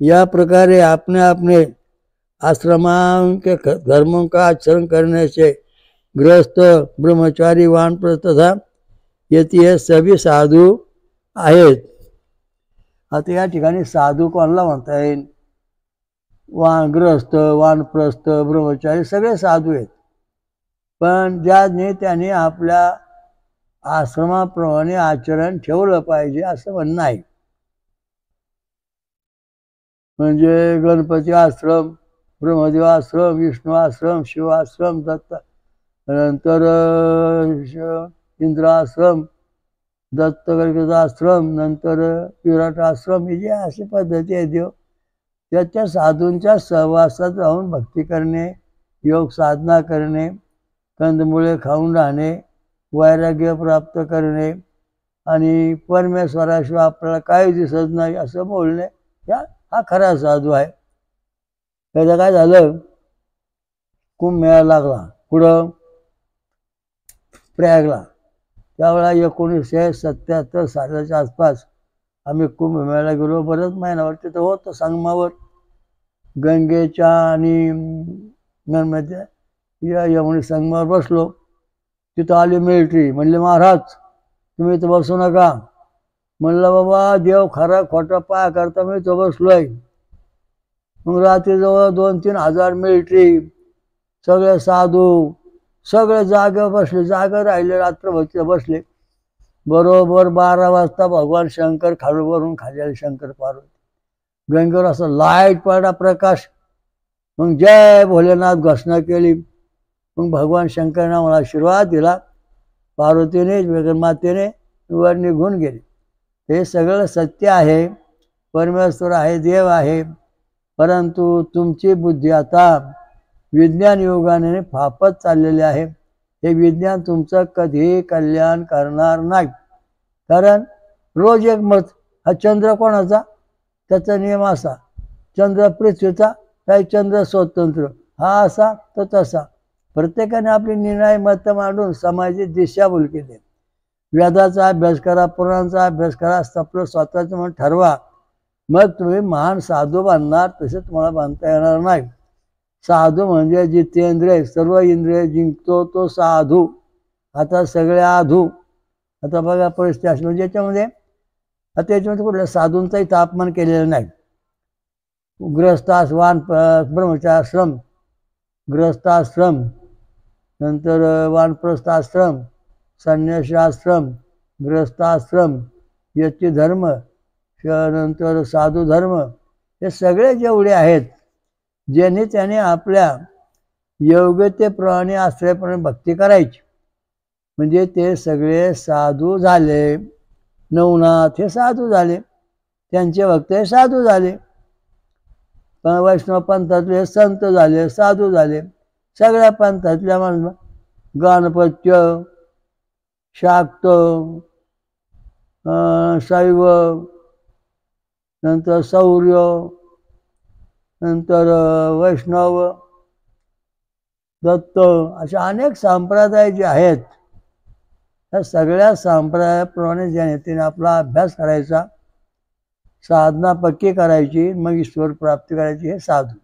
या प्रकारे अपने अपने आश्रमां के धर्मों का आचरण करने से गृहस्थ, ब्रह्मचारी, वानप्रस्थ तथा यती हे सभी साधू आहेत. आता या ठिकाणी साधू कोणाला म्हणता येईल? गृहस्थ, वानप्रस्थ, ब्रह्मचारी सगळे साधू आहेत. पण ज्याने त्याने आपल्या आश्रमाप्रमाणे आचरण ठेवलं पाहिजे असं म्हणणं आहे. म्हणजे गणपती आश्रम, ब्रह्मदेव आश्रम, विष्णू आश्रम, शिव आश्रम, दत्त, नंतर इंद्र आश्रम, दत्तगर्गचा आश्रम, नंतर विराट आश्रम, हे जे अशी पद्धती आहे देव त्याच्या साधूंच्या सहवासात राहून भक्ती करणे, योग साधना करणे, कंदमुळे खाऊन राहणे, वैराग्य प्राप्त करणे आणि परमेश्वराशिवाय आपल्याला काही दिसत नाही असं बोलणे, हा खरा साधू आहे. त्याचं काय झालं? कुंभमेळा लागला पुढं प्रयागला. त्यावेळेला 1977 सालाच्या आसपास आम्ही कुंभमेळ्याला गेलो. बरंच महिनाभर तिथं होतं संगमावर, गंगेच्या आणि नर्मदेच्या यमुनी संगमावर बसलो. तिथं आली मिलिटरी. म्हणले, महाराज तुम्ही इथं बसू नका. म्हणलं, बाबा देव खरा खोटा पाया करता मी तो बसलोय. मग रात्री जवळ 2-3 हजार मिलिटरी, सगळे साधू, सगळे जागेवर बसले, जागा राहिले, रात्रभर बसले. बरोबर 12 वाजता भगवान शंकर खालूवरून खाली आले. शंकर पार्वती गंगेवर असा लाईट पडला, प्रकाश. मग जय भोलेनाथ घोषणा केली. मग भगवान शंकरने मला आशीर्वाद दिला. पार्वतीने जगन्मातेने वर निघून गेले. हे सगळं सत्य आहे, परमेश्वर आहे, देव आहे. परंतु तुमची बुद्धी आता विज्ञान योगाने फापत चाललेली आहे. हे विज्ञान तुमचं कधीही कल्याण करणार नाही. कारण रोज एक मत, हा चंद्र कोणाचा, त्याचा नियम असा, चंद्र पृथ्वीचा, काही चंद्र स्वतंत्र, हा असा तो तसा. प्रत्येकाने आपली निर्णय मत मांडून समाजाची दिशाभूल केली. वेदाचा अभ्यास करा, पुराणाचा अभ्यास करा, आपलं स्वतःचं म्हणून ठरवा. मग तुम्ही महान साधू बांधणार, तसे तुम्हाला बांधता येणार नाही. साधू म्हणजे जितेंद्रिय, सर्व इंद्रिय जिंकतो तो साधू. आता सगळे आधू. आता बघा परिस्थिती अशी, म्हणजे याच्यामध्ये कुठल्या साधूंचाही तापमान केलेलं नाही. गृहस्थाश्रम, ब्रह्मचार्याश्रम, गृहस्थाश्रम, नंतर वानप्रस्थाश्रम, संन्यासाश्रम, गृहस्थाश्रम, यती धर्म, नंतर साधू धर्म, हे सगळे जेवढे आहेत, ज्यांनी त्याने आपल्या योग्यतेप्रमाणे आश्रयप्रमाणे भक्ती करायची, म्हणजे ते सगळे साधू झाले. नवनाथ हे साधू झाले, त्यांचे भक्त हे साधू झाले. वैष्णव पंथातले संत झाले, साधू झाले. सगळ्या पंथातल्या माणूस, गणपत्य, शाक्त, शैव, नंतर शौर्य, नंतर वैष्णव, दत्त, असे अनेक संप्रदाय जे आहेत, त्या सगळ्या संप्रदायाप्रमाणे ज्याने त्याने आपला अभ्यास करायचा, साधना पक्की करायची, मग ईश्वर प्राप्ती करायची, हे साधू.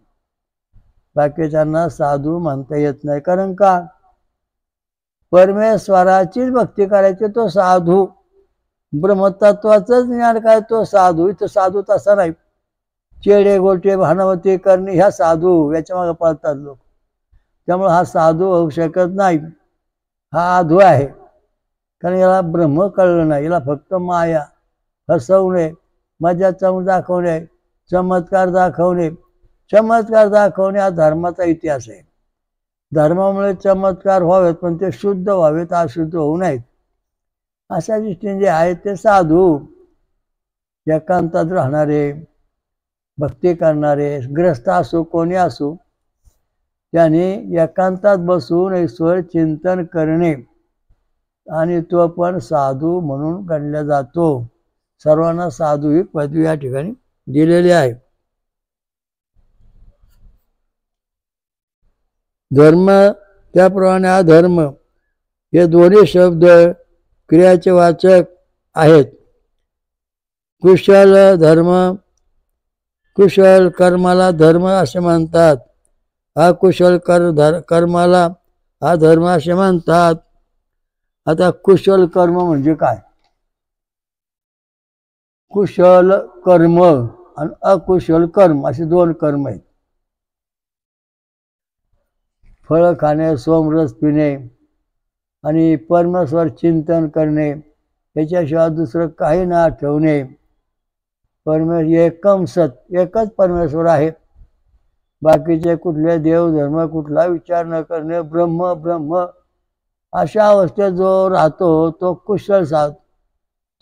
बाकीच्यांना साधू म्हणता येत नाही. कारण का, परमेश्वराचीच भक्ती करायची तो साधू. ब्रह्मतत्वाचंच ज्ञान काय तो साधू. इथं साधू तसा नाही. चेडे गोटे भानवती करणे ह्या साधू, याच्या मागे पळतात लोक. त्यामुळे हा साधू होऊ शकत नाही, हा आधू आहे. कारण याला ब्रह्म कळलं नाही, याला फक्त माया, फसवणे, मजा दाखवणे, चमत्कार दाखवणे. चमत्कार दाखवणे हा धर्माचा इतिहास आहे. धर्मामुळे चमत्कार व्हावेत, पण ते शुद्ध व्हावेत, अशुद्ध होऊ नयेत. अशा दृष्टीने जे आहेत ते साधू, एकांतात राहणारे, भक्ती करणारे, ग्रस्त असो कोणी असो, त्याने एकांतात बसून ईश्वर चिंतन करणे, आणि तो पण साधू म्हणून गणला जातो. सर्वांना साधू ही पदवी या ठिकाणी दिलेली आहे. धर्म त्याप्रमाणे अधर्म हे दोन्ही शब्द क्रियाचे वाचक आहेत. कुशल धर्म, कुशल कर्माला धर्म असे म्हणतात. अकुशल कर्माला अधर्म असे म्हणतात. आता कुशल कर्म म्हणजे काय? कुशल कर्म आणि अकुशल कर्म असे दोन कर्म आहेत. फळ खाणे, सोमरस पिणे आणि परमेश्वर चिंतन करणे, याच्याशिवाय दुसरं काही ना ठेवणे. परमेश्वर एकम सत, एकच परमेश्वर आहे. बाकीचे कुठले देव धर्म कुठला विचार न करणे, ब्रह्म ब्रह्म अशा अवस्थेत जो राहतो तो कुशल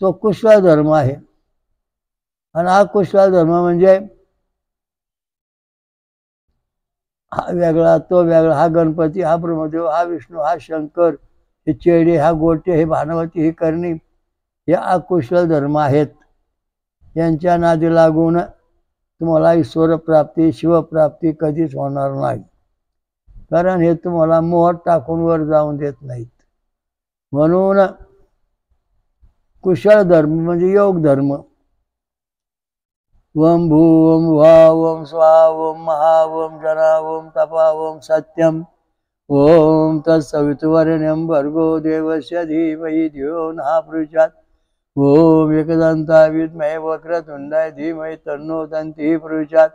तो कुशल धर्म आहे. आणि हा कुशल धर्म म्हणजे हा वेगळा तो वेगळा, हा गणपती, हा ब्रह्मदेव, हा विष्णू, हा शंकर, हे चेडे, हा गोटे, हे भानवती, हे करणी, हे अकुशल धर्म आहेत. यांच्या नादी लागून तुम्हाला ईश्वर प्राप्ती, शिवप्राप्ती कधीच होणार नाही. कारण हे तुम्हाला मोहर टाकून वर जाऊन देत नाहीत. म्हणून कुशल धर्म म्हणजे योग धर्म. ओम भू ओम भा ओम स्वा ओम महा ओम जना ओम तपा ओम सत्यम ओम तत्सवितुर्वरेण्यं भर्गो देवस्य धीमहि धियो न प्रचोदयात्. ओम एकदन्ताय विद्महे वक्रतुण्डाय धीमहि तन्नो दन्तिः प्रचोदयात्.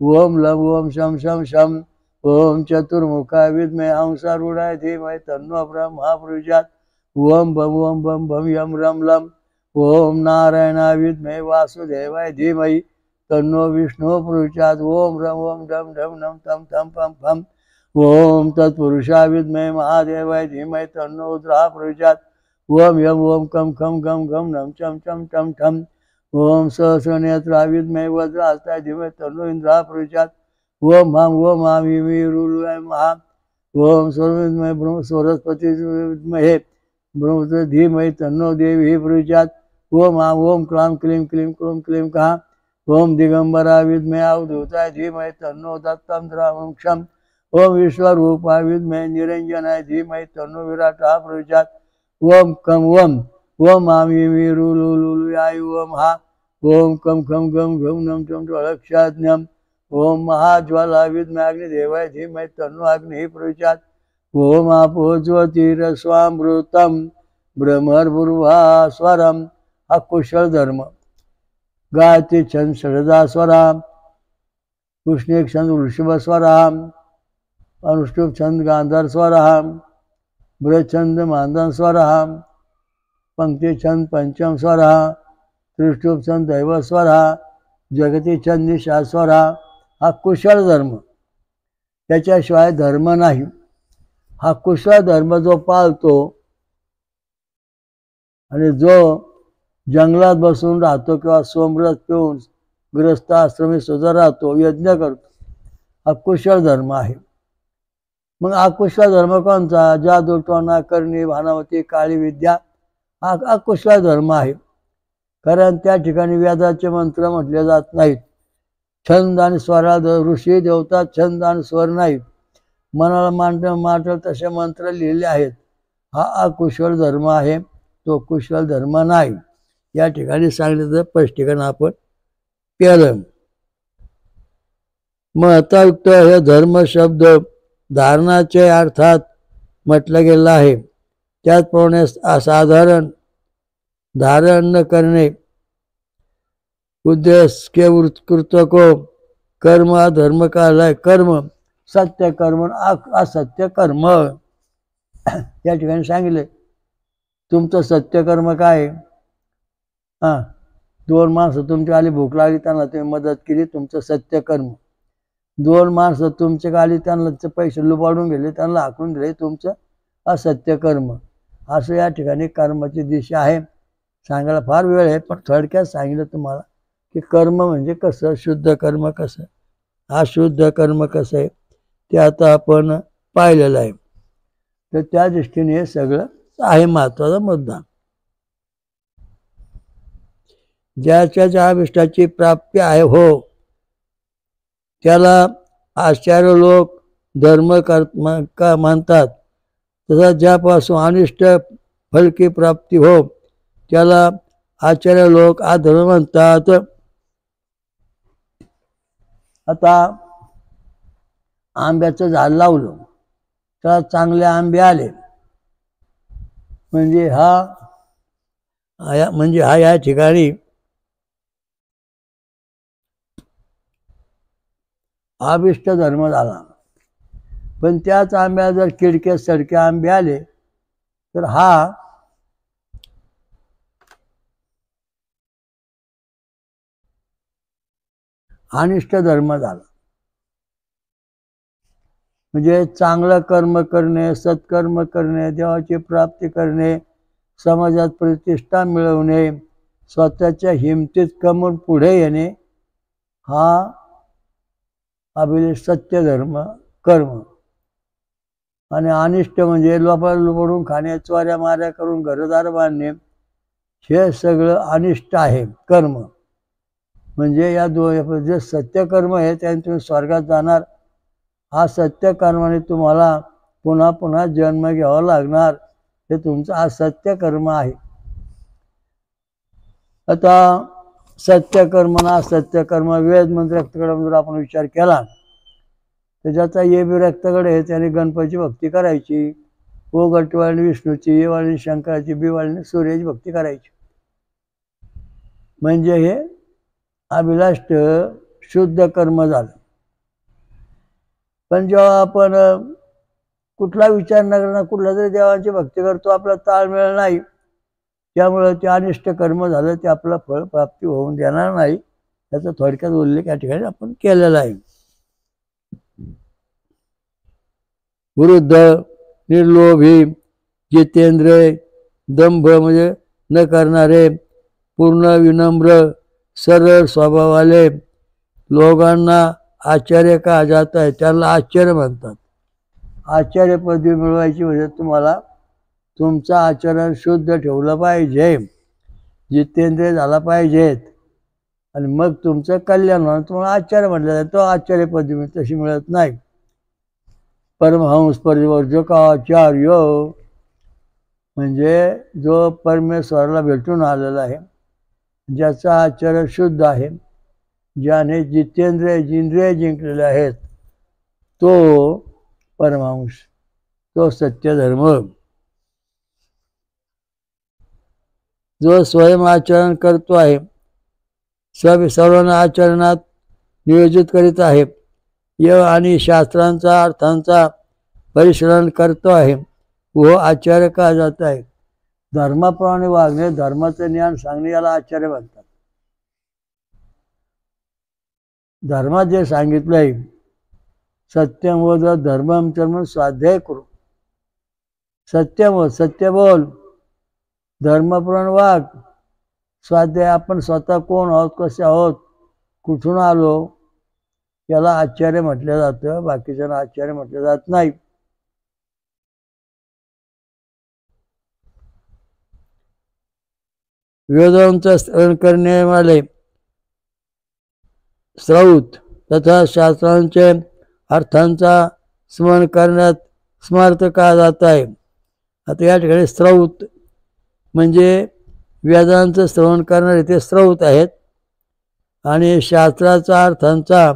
ओम लं ओम शं शं शं ओम चतुर्मुखा विद्महे हंसारूढाय धीमहि तन्नो ब्रह्मा प्रचोदयात्। ओम बम बम यम रम लम। ओम नारायणाय विद्महे वासुदेवाय धीमहि तन्नो विष्णु प्रचोदयात्। ओम रम डम ढम नम तम थम पम फम। ओम तत्पुरुषाय विद्महे महादेवाय धीमहि तन्नो रुद्रः प्रचोदयात्। ओम यम ओम कम खम गम गम नम चम चम टम ठम। ओम सहस्रनेत्राय विद्महे वज्रहस्ताय धीमहि तन्नो इंद्रः प्रचोदयात्। ओम हम वीरुलाय महा। ओम सर्वविद्महे ब्रह्म सरस्वती विद्महे ब्रह्म धीमहि तन्नो देवी प्रचोदयात्। ओम क्लां क्लीं क्लीं क्लों क्लीं कहा। ओम दिगंबराय विद्महे अवधूताय धीमहि तन्नो दत्तं मोक्षम्। ओम विश्वरूपाय विद्महे निरंजनाय धीमहि तन्नो विराटः प्रचोदयात्। ओम कम ओम वीरुलुलुयाय ओम हा। ओम कम खम गम घम नम चम अलक्ष्याज्ञम। ओम महाज्वाला विद्महे अग्निदेवाय धीमहि तन्नो अग्निः प्रचोदयात्। ओम आपो ज्योतिरस्वामृतं ब्रह्मर्भुर्भास्वरम्। हा कुशल धर्म। गायत्री छंद षडजा स्वरा, कृष्णेक छंद वृषभ स्वरा, अनुष्टुप छंद गांधार स्वरा, बृहच्छंद मांदन स्वरा, पंक्ति छंद पंचम स्वरा, त्रिष्टुप छंद दैव स्वरा, जगती छंद निशा स्वरा। हा कुशल धर्म, त्याच्याशिवाय धर्म नाही। हा कुशल धर्म जो पाळतो आणि जो जंगलात बसून राहतो किंवा सोमरस पिऊन गृहस्थ आश्रमी सुद्धा राहतो, यज्ञ करतो, हा कुशल धर्म आहे। मग अकुशल धर्म कोणता? जादू टोना करणी भानावती काळी विद्या, हा अकुशल धर्म आहे। कारण त्या ठिकाणी वेदाचे मंत्र म्हटले जात नाहीत। छंद आणि स्वरा ऋषी देवता छंद आणि स्वर नाहीत। मनाला मांडल तसे मंत्र लिहिले आहेत। हा अकुशल धर्म आहे, तो कुशल धर्म नाही। या ठिकाणी सांगितलं स्पष्टीकरण आपण केलं। महत्वयुक्त हे धर्म शब्द धारणाचे अर्थात म्हटलं गेलं आहे। त्याचप्रमाणे असाधारण धारण न करणे, उद्देश के कृतको कर्म धर्म कालाय कर्म सत्य कर्म असत्य कर्म। या ठिकाणी सांगितले तुमचं सत्य कर्म काय? दोन माणसं तुमच्या आली भूक लागली, त्यांना तुम्ही मदत केली, तुमचं सत्य कर्म। दोन माणसं तुमच्या आली, त्यांना पैसे लुबाडून गेले, त्यांना हाकून दिले, तुमचं असत्य कर्म। असं या ठिकाणी कर्माची दिशा आहे। सांगायला फार वेळ आहे, पण थोडक्यात सांगितलं तुम्हाला की कर्म म्हणजे कसं, शुद्ध कर्म कसं, अशुद्ध कर्म कसं आहे ते आता आपण पाहिलेलं आहे। तर त्या दृष्टीने हे सगळं आहे महत्वाचा मुद्दा। ज्याच्या ज्या अभिष्टाची प्राप्ती आहे हो, त्याला आचार्य लोक धर्म म्हणतात। तसा ज्यापासून अनिष्ट फलकी प्राप्ती हो, त्याला आचार्य लोक अधर्म म्हणतात। आता आंब्याचं झाड लावलं, त्याला चांगले आंबे आले, म्हणजे हा या ठिकाणी अभिष्ट धर्म झाला। पण त्याच आंब्याला जर किडके सडके आंबे आले तर हा अनिष्ट धर्म झाला। म्हणजे चांगलं कर्म करणे, सत्कर्म करणे, देवाची प्राप्ती करणे, समाजात प्रतिष्ठा मिळवणे, स्वतःच्या हिमतीत कमवून पुढे येणे, हा अभिलेष सत्य धर्म कर्म। आणि अनिष्ट म्हणजे लुबाडून खाणे, चोऱ्या माऱ्या करून घरदार बांधणे, हे सगळं अनिष्ट आहे कर्म। म्हणजे या जे सत्य कर्म आहे त्याने तुम्ही स्वर्गात जाणार। हा सत्य कर्माने तुम्हाला पुन्हा पुन्हा जन्म घ्यावा लागणार, हे तुमचं हा सत्य कर्म आहे। आता सत्य कर्म ना असत्य कर्म, वेद मंत्र रक्तकडे जर आपण विचार केला तर ज्याचा ये बी रक्तकडे आहे त्याने गणपतीची भक्ती करायची, ओ गटवाळीने विष्णूची, ये वाळीने शंकराची, बी वाळीने सूर्याची भक्ती करायची। म्हणजे हे अभिलाष्ट शुद्ध कर्म झालं। पण जेव्हा आपण कुठला विचार न करणार कुठल्या तरी देवांची भक्ती करतो, आपला ताळमेळ नाही, त्यामुळं ते अनिष्ट कर्म झालं ते आपलं फळ प्राप्ती होऊन देणार नाही. त्याचा थोडक्यात उल्लेख या ठिकाणी आपण केलेला आहे. वृद्ध, निर्लोभी, जितेंद्रिय, दंभ म्हणजे न करणारे, पूर्ण विनम्र, सरळ स्वभावाले, लोकांना आचार्य का जात आहे, त्याला आचार्य म्हणतात. आचार्य पदवी मिळवायची म्हणजे तुम्हाला तुमचं आचरण शुद्ध ठेवलं पाहिजे, जितेंद्रिय झाला पाहिजेत, आणि मग तुमचं कल्याण म्हणून तुम्हाला आचार्य म्हटलं जातं. तो आचार्य पदवी तशी मिळत नाही. परमहंस परिवर्जक आचार्य म्हणजे जो परमेश्वराला भेटून आलेला आहे, ज्याचा आचरण शुद्ध आहे, ज्याने जितेंद्रिय जिंकलेले आहेत, तो परमहंस, तो सत्यधर्म. जो स्वयं आचरण करतो आहे, सर्वांना आचरणात नियोजित करीत आहे, आणि शास्त्रांचा अर्थांचा परिश्रम करतो आहे, वो आचार्य का जात आहे. धर्माप्रमाणे वागणे, धर्माचं ज्ञान सांगणे याला आचार्य म्हणतात. धर्मात जे सांगितलंय, सत्यम वद धर्मम चर्म स्वाध्याय करू, सत्यम वद, सत्य बोल, धर्माप्रमाणे वाग, स्वाध्याय, आपण स्वतः कोण आहोत, कसे आहोत, कुठून आलो, याला आचार्य म्हटलं जातं. बाकीच्यांना आचार्य म्हटलं जात नाही. वेदांचा श्रवण करणे वाले श्रौत तथा शास्त्रांचे अर्थांचा स्मरण करण्यात स्मार्त का जात आहे. आता या ठिकाणी श्रौत म्हणजे वेदांचं श्रवण करणारे ते श्रौत आहेत, आणि शास्त्राचा अर्थांचा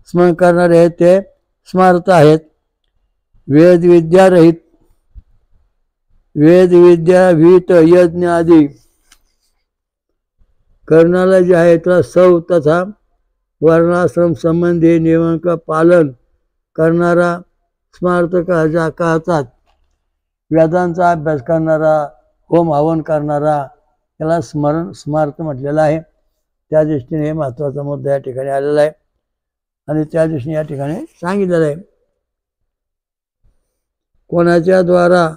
स्मरण करणारे आहेत ते स्मार्त आहेत. वेदविद्या रहित, वेदविद्या विहित यज्ञ आदी करणारा जे आहे त्याला सौ तथा वर्णाश्रम संबंधी नियमांचं पालन करणारा स्मार्त कहतात. वेदांचा अभ्यास करणारा, होम हवन करणारा, त्याला स्मार्त म्हटलेलं आहे. त्या दृष्टीने हे महत्त्वाचा मुद्दा या ठिकाणी आलेला आहे, आणि त्या दृष्टीने या ठिकाणी सांगितलेलं आहे. कोणाच्या द्वारा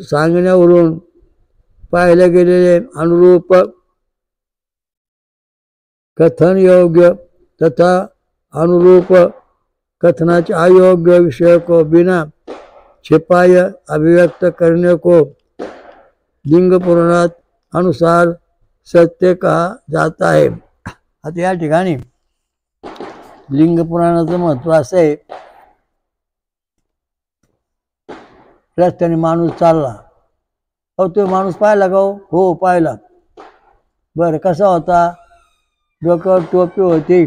सांगण्यावरून पाहिले गेलेले अनुरूप कथन योग्य तथा अनुरूप कथनाचे अयोग्य विषय को बिना छिपाय अभिव्यक्त करने को लिंग पुराणात अनुसार सत्य कहा जाता है. आता या ठिकाणी लिंग पुराणाचं महत्व असं आहे, रस्त्याने माणूस चालला, अहो तो माणूस पाहिला का? हो पाहिला. बरं, कसा होता? डोक्यावर टोपी होती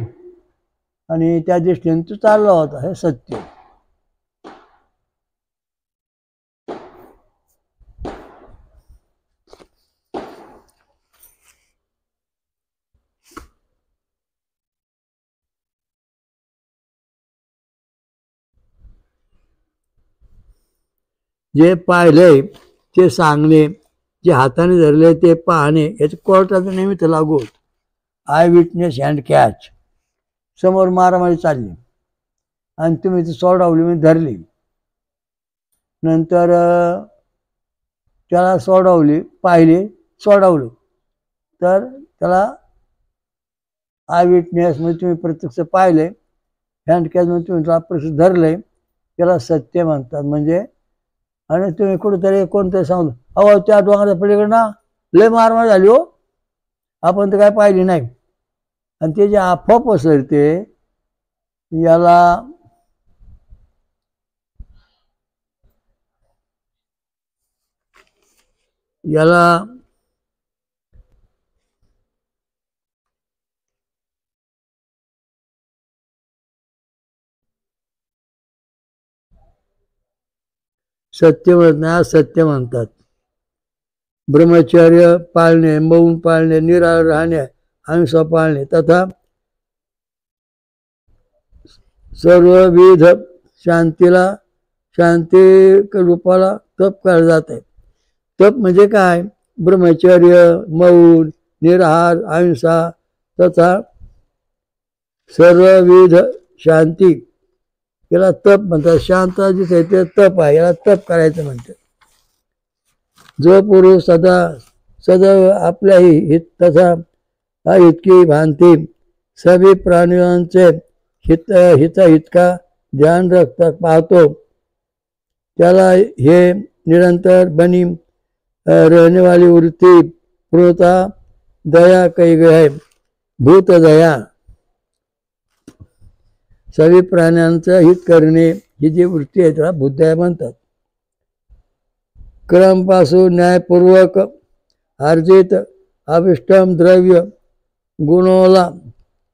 आणि त्या दृष्टीने तो चालला होता, हे सत्य. जे पाहिले ते सांगणे, जे हाताने धरले ते पाहणे, याचे कोर्टाचं निमित्त लागू होत. I witness hand catch. समोर मारामारी चालली आणि तुम्ही ती सोडवली, म्हणजे धरली, नंतर त्याला सोडवली, पाहिली, सोडवलं, तर त्याला आय विटनेस म्हणजे तुम्ही प्रत्यक्ष पाहिले, हँड कॅच म्हणजे तुम्ही त्याला प्रत्यक्ष धरले, त्याला सत्य म्हणतात. म्हणजे आणि तुम्ही कुठेतरी कोणतरी सांगतो, अहो त्या डोंगराच्या पलीकडे ना लय मारमार झाली हो, आपण तर काय पाहिली नाही, आणि ते जे अफवा पसरते याला सत्य म्हणत नाही, असत्य म्हणतात. ब्रह्मचर्य पाळणे, मौन पाळणे, निराळ राहणे, अहिंसा पाळणे तथा सर्वविध शांतीला शांती रूपाला तप केलं जात आहे. तप म्हणजे काय? ब्रह्मचर्य, मौन, निराहार, अहिंसा तथा सर्वविध शांती याला तप म्हणतात. शांत जिथे ते तप आहे, याला तप करायचं म्हणतात. जो पुरुष सदैव आपल्या हित तथा अहितकी भांती सभी प्राणियांचे हितका ध्यान रखता पाहतो, त्याला हे निरंतर बनी रहने वाली वृत्ती प्रोता दया कही गई है. भूत दया, सभी प्राण्यांचं हित करणे ही जी वृत्ती आहे त्याला भूतदया म्हणतात. क्रमपासून न्यायपूर्वक अर्जित अभिष्टम द्रव्य गुणोला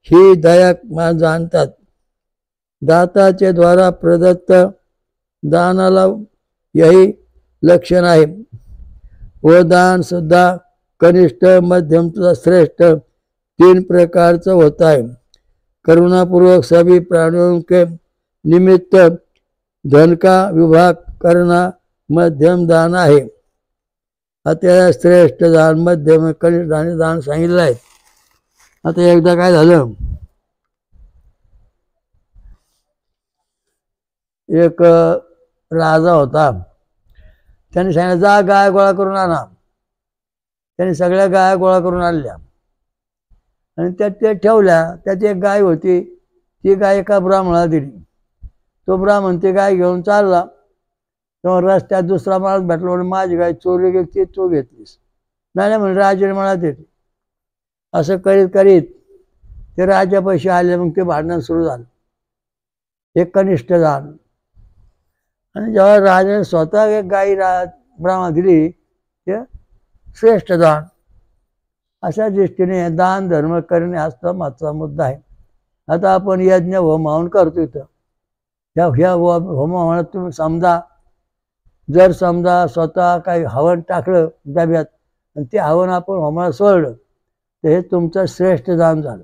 ही दया जाणतात. दाताचे द्वारा प्रदत्त दानाला यही लक्षण आहे. व दान सुद्धा कनिष्ठ, मध्यम तथा श्रेष्ठ 3 प्रकारचं होता है. करुणापूर्वक सभी प्राणियों के निमित्त धन का विभाग करना मध्यम दान आहे. आता श्रेष्ठ दान, मध्यम, कनिष्ठ दान सांगितलं आहे. आता एकदा काय झालं, एक राजा होता. त्याने सांगितलं जा गाय गोळा करून आणा. त्याने सगळ्या गाया गोळा करून आणल्या आणि त्या ठेवल्या. त्यात एक गाय होती, ती गाय एका ब्राह्मणाला दिली. तो ब्राह्मण ती गाय घेऊन चालला. तेव्हा रस्त्यात दुसरा माणूस भेटला, म्हणून माझी गाय चोरी घेतली, तू घेतलीस. नाही म्हणजे राजाने मला देते. असं करीत करीत ते राजापाशी आले. मग ते भांडण सुरू झालं. एक कनिष्ठ दान. आणि जेव्हा राजाने स्वतः एक गाई ब्राह्मणाला दिली, ते श्रेष्ठ दान. अशा दृष्टीने दान धर्म करणे हाच महत्त्वाचा मुद्दा आहे. आता आपण यज्ञ होम हवन करतो. इथं ह्या होम हवनात तुम्ही समजा, जर समजा स्वतः काही हवन टाकलं डब्यात आणि ते हवन आपण होमाला सोडलं तर हे तुमचं श्रेष्ठ दान झालं.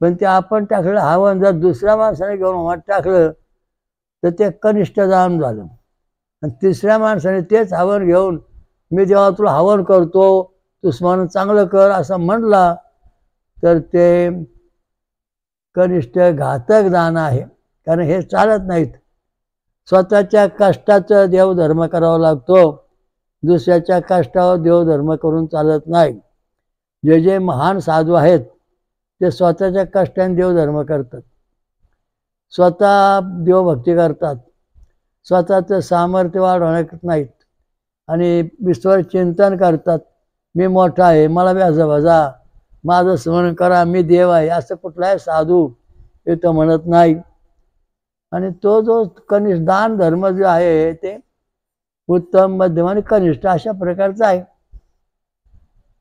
पण ते आपण टाकलेलं हवन जर दुसऱ्या माणसाने घेऊन होमात टाकलं तर ते कनिष्ठ दान झालं. आणि तिसऱ्या माणसाने तेच हवन घेऊन मी जेव्हा तुला हवन करतो तू स्मरण चांगलं कर असं म्हणला तर ते कनिष्ठ घातक दान आहे. कारण हे चालत नाहीत. स्वतःच्या कष्टाचं देवधर्म करावा लागतो. दुसऱ्याच्या कष्टावर देवधर्म करून चालत नाही. जे जे महान साधू आहेत ते स्वतःच्या कष्टाने देवधर्म करतात, स्वतः देवभक्ती करतात, स्वतःचं सामर्थ्य वाढवण्यात नाहीत आणि ईश्वर चिंतन करतात. मी मोठा आहे, मला व्याजा वजा, माझं स्मरण करा, मी देव आहे, असं कुठलाही साधू इथं म्हणत नाही. आणि तो जो कनिष्ठ दान धर्म जो आहे ते उत्तम, मध्यम आणि कनिष्ठ अशा प्रकारचा आहे.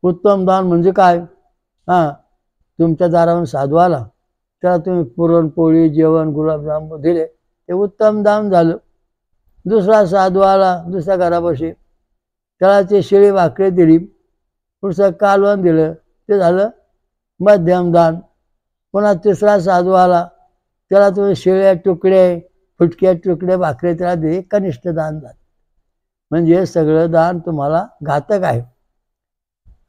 उत्तम दान म्हणजे काय? तुमच्या दारावरून साधू आला, त्याला तुम्ही पुरणपोळी, जेवण, गुलाबजाम दिले, ते उत्तम दान झालं. दुसरा साधू आला दुसऱ्या घरापाशी, त्याला ते शिळी भाकरी दिली, पुढचं कालवण दिलं, ते झालं मध्यम दान. पुन्हा तिसरा साधू आला, त्याला तुम्ही शिळे तुकडे, फुटके तुकडे भाकरी त्याला दिली, कनिष्ठ दान झालं. म्हणजे हे सगळं दान तुम्हाला घातक आहे.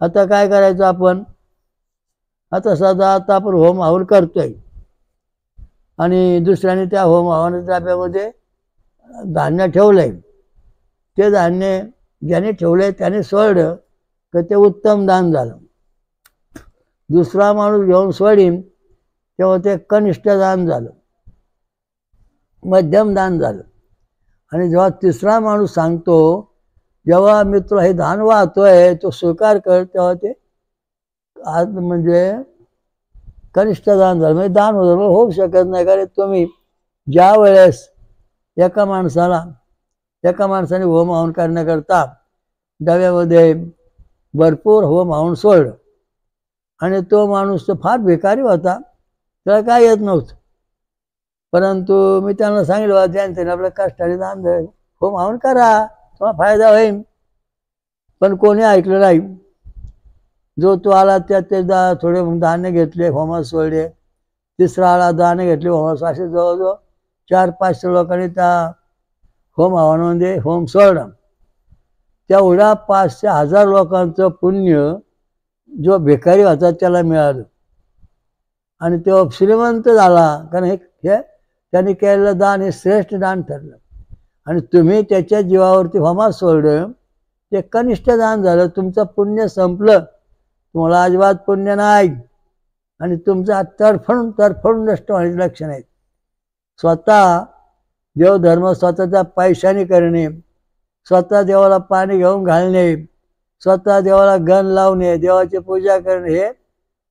आता काय करायचं आपण? आता आपण होम हवन करतोय आणि दुसऱ्याने त्या होम हवनाच्या डब्यामध्ये धान्य ठेवलंय. ते धान्य ज्याने ठेवलंय त्याने सोडलं तर ते उत्तम दान झालं. दुसरा माणूस घेऊन सोडीन तेव्हा ते कनिष्ठ दान झालं, मध्यम दान झालं. आणि जेव्हा तिसरा माणूस सांगतो, जेव्हा मी तुला हे दान वाहतोय तो स्वीकार कर, तेव्हा ते आज म्हणजे कनिष्ठ दान झालं. म्हणजे दान होऊ शकत नाही. कारण तुम्ही ज्या वेळेस एका माणसाने होम हवन करण्याकरता डब्यामध्ये भरपूर होम हवन सोडलं आणि तो माणूस तर फार भिकारी होता, त्याला काय येत नव्हतं, परंतु मी त्यांना सांगितलं ज्यांच्याने आपल्या कष्टाने दान द्या, होम हवन करा, तुम्हाला फायदा होईल. पण कोणी ऐकलं नाही. जो तो आला त्यात ते थोडे धान्य घेतले, होमात सोडले, तिसरा आळा दान घेतले होमास, असे जवळजवळ 400-500 लोकांनी त्या होम हवनामध्ये होम सोडला. तेवढ्या 500-1000 लोकांचं पुण्य जो भिकारी होता त्याला मिळालं आणि तो श्रीमंत झाला. कारण हे त्यांनी केलेलं दान हे श्रेष्ठ दान ठरलं. आणि तुम्ही त्याच्या जीवावरती होमास सोडलं, ते कनिष्ठ दान झालं. तुमचं पुण्य संपलं, तुम्हाला अजिबात पुण्य नाही आणि तुमचा तडफडून नष्ट होण्याची लक्षण आहेत. स्वतः देवधर्म स्वतःच्या पैशाने करणे, स्वतः देवाला पाणी घेऊन घालणे, स्वतः देवाला गण लावणे, देवाची पूजा करणे हे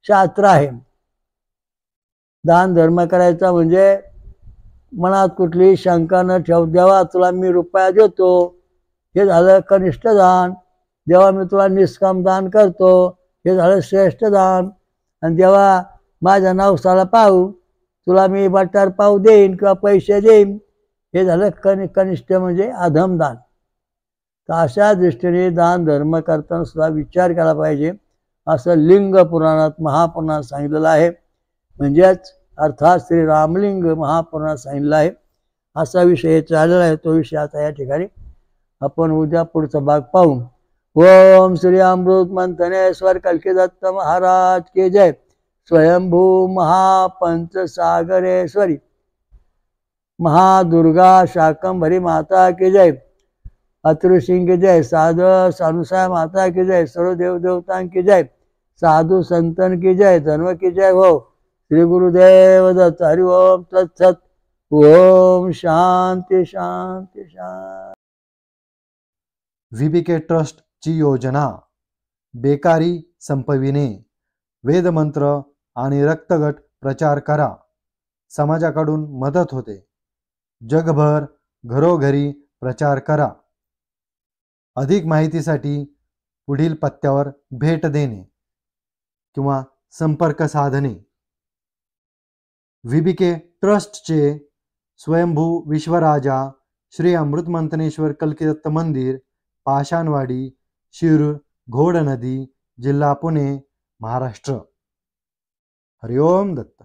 शास्त्र आहे. दान धर्म करायचा म्हणजे मनात कुठलीही शंका न ठेव, देवा तुला मी रुपया देतो, हे झालं कनिष्ठ दान. देवा मी तुला निष्काम दान करतो, हे झालं श्रेष्ठ दान. आणि देवा माझ्या नवसाला पाहू, तुला मी बटार पाव देईन किंवा पैसे देईन, हे झालं कनिष्ठ म्हणजे अधम दान. तर अशा दृष्टीने दान धर्म करताना सुद्धा विचार केला पाहिजे, असं लिंग पुराणात महापुराणात सांगितलेलं आहे. म्हणजेच अर्थात श्री रामलिंग महापुराणात सांगितलं आहे. असा विषय चाललेला आहे. तो विषय आता या ठिकाणी आपण उद्या पुढचा भाग पाहू. ओम श्री अमृत मंथनेश्वर कल्किदत्त महाराज के जय. स्वयंभू महापंच सागरेश्वरी महादुर्गा शाकंभरी माता की जय. अतुसिंह की जय. साधु सानुसाय माता की जय. सर्व देव देवतां की जय. साधु संतन की जय. धर्म की जय हो. श्री गुरुदेव दत्त. हरि ओम तत्सत. ओम शांती शांती शांती. VBK ट्रस्टची योजना बेकारी संपविणे, वेदमंत्र आणि रक्तगट प्रचार करा. समाजाकडून मदत होते. जगभर घरोघरी प्रचार करा. अधिक माहितीसाठी पुढील पत्त्यावर भेट देणे किंवा संपर्क साधणे. VBK ट्रस्टचे स्वयंभू विश्वराजा श्री अमृत मंथनेश्वर कल्किदत्त मंदिर, पाषाणवाडी, शिरूर, घोड नदी, जिल्हा पुणे, महाराष्ट्र. हरि ओम दत्त.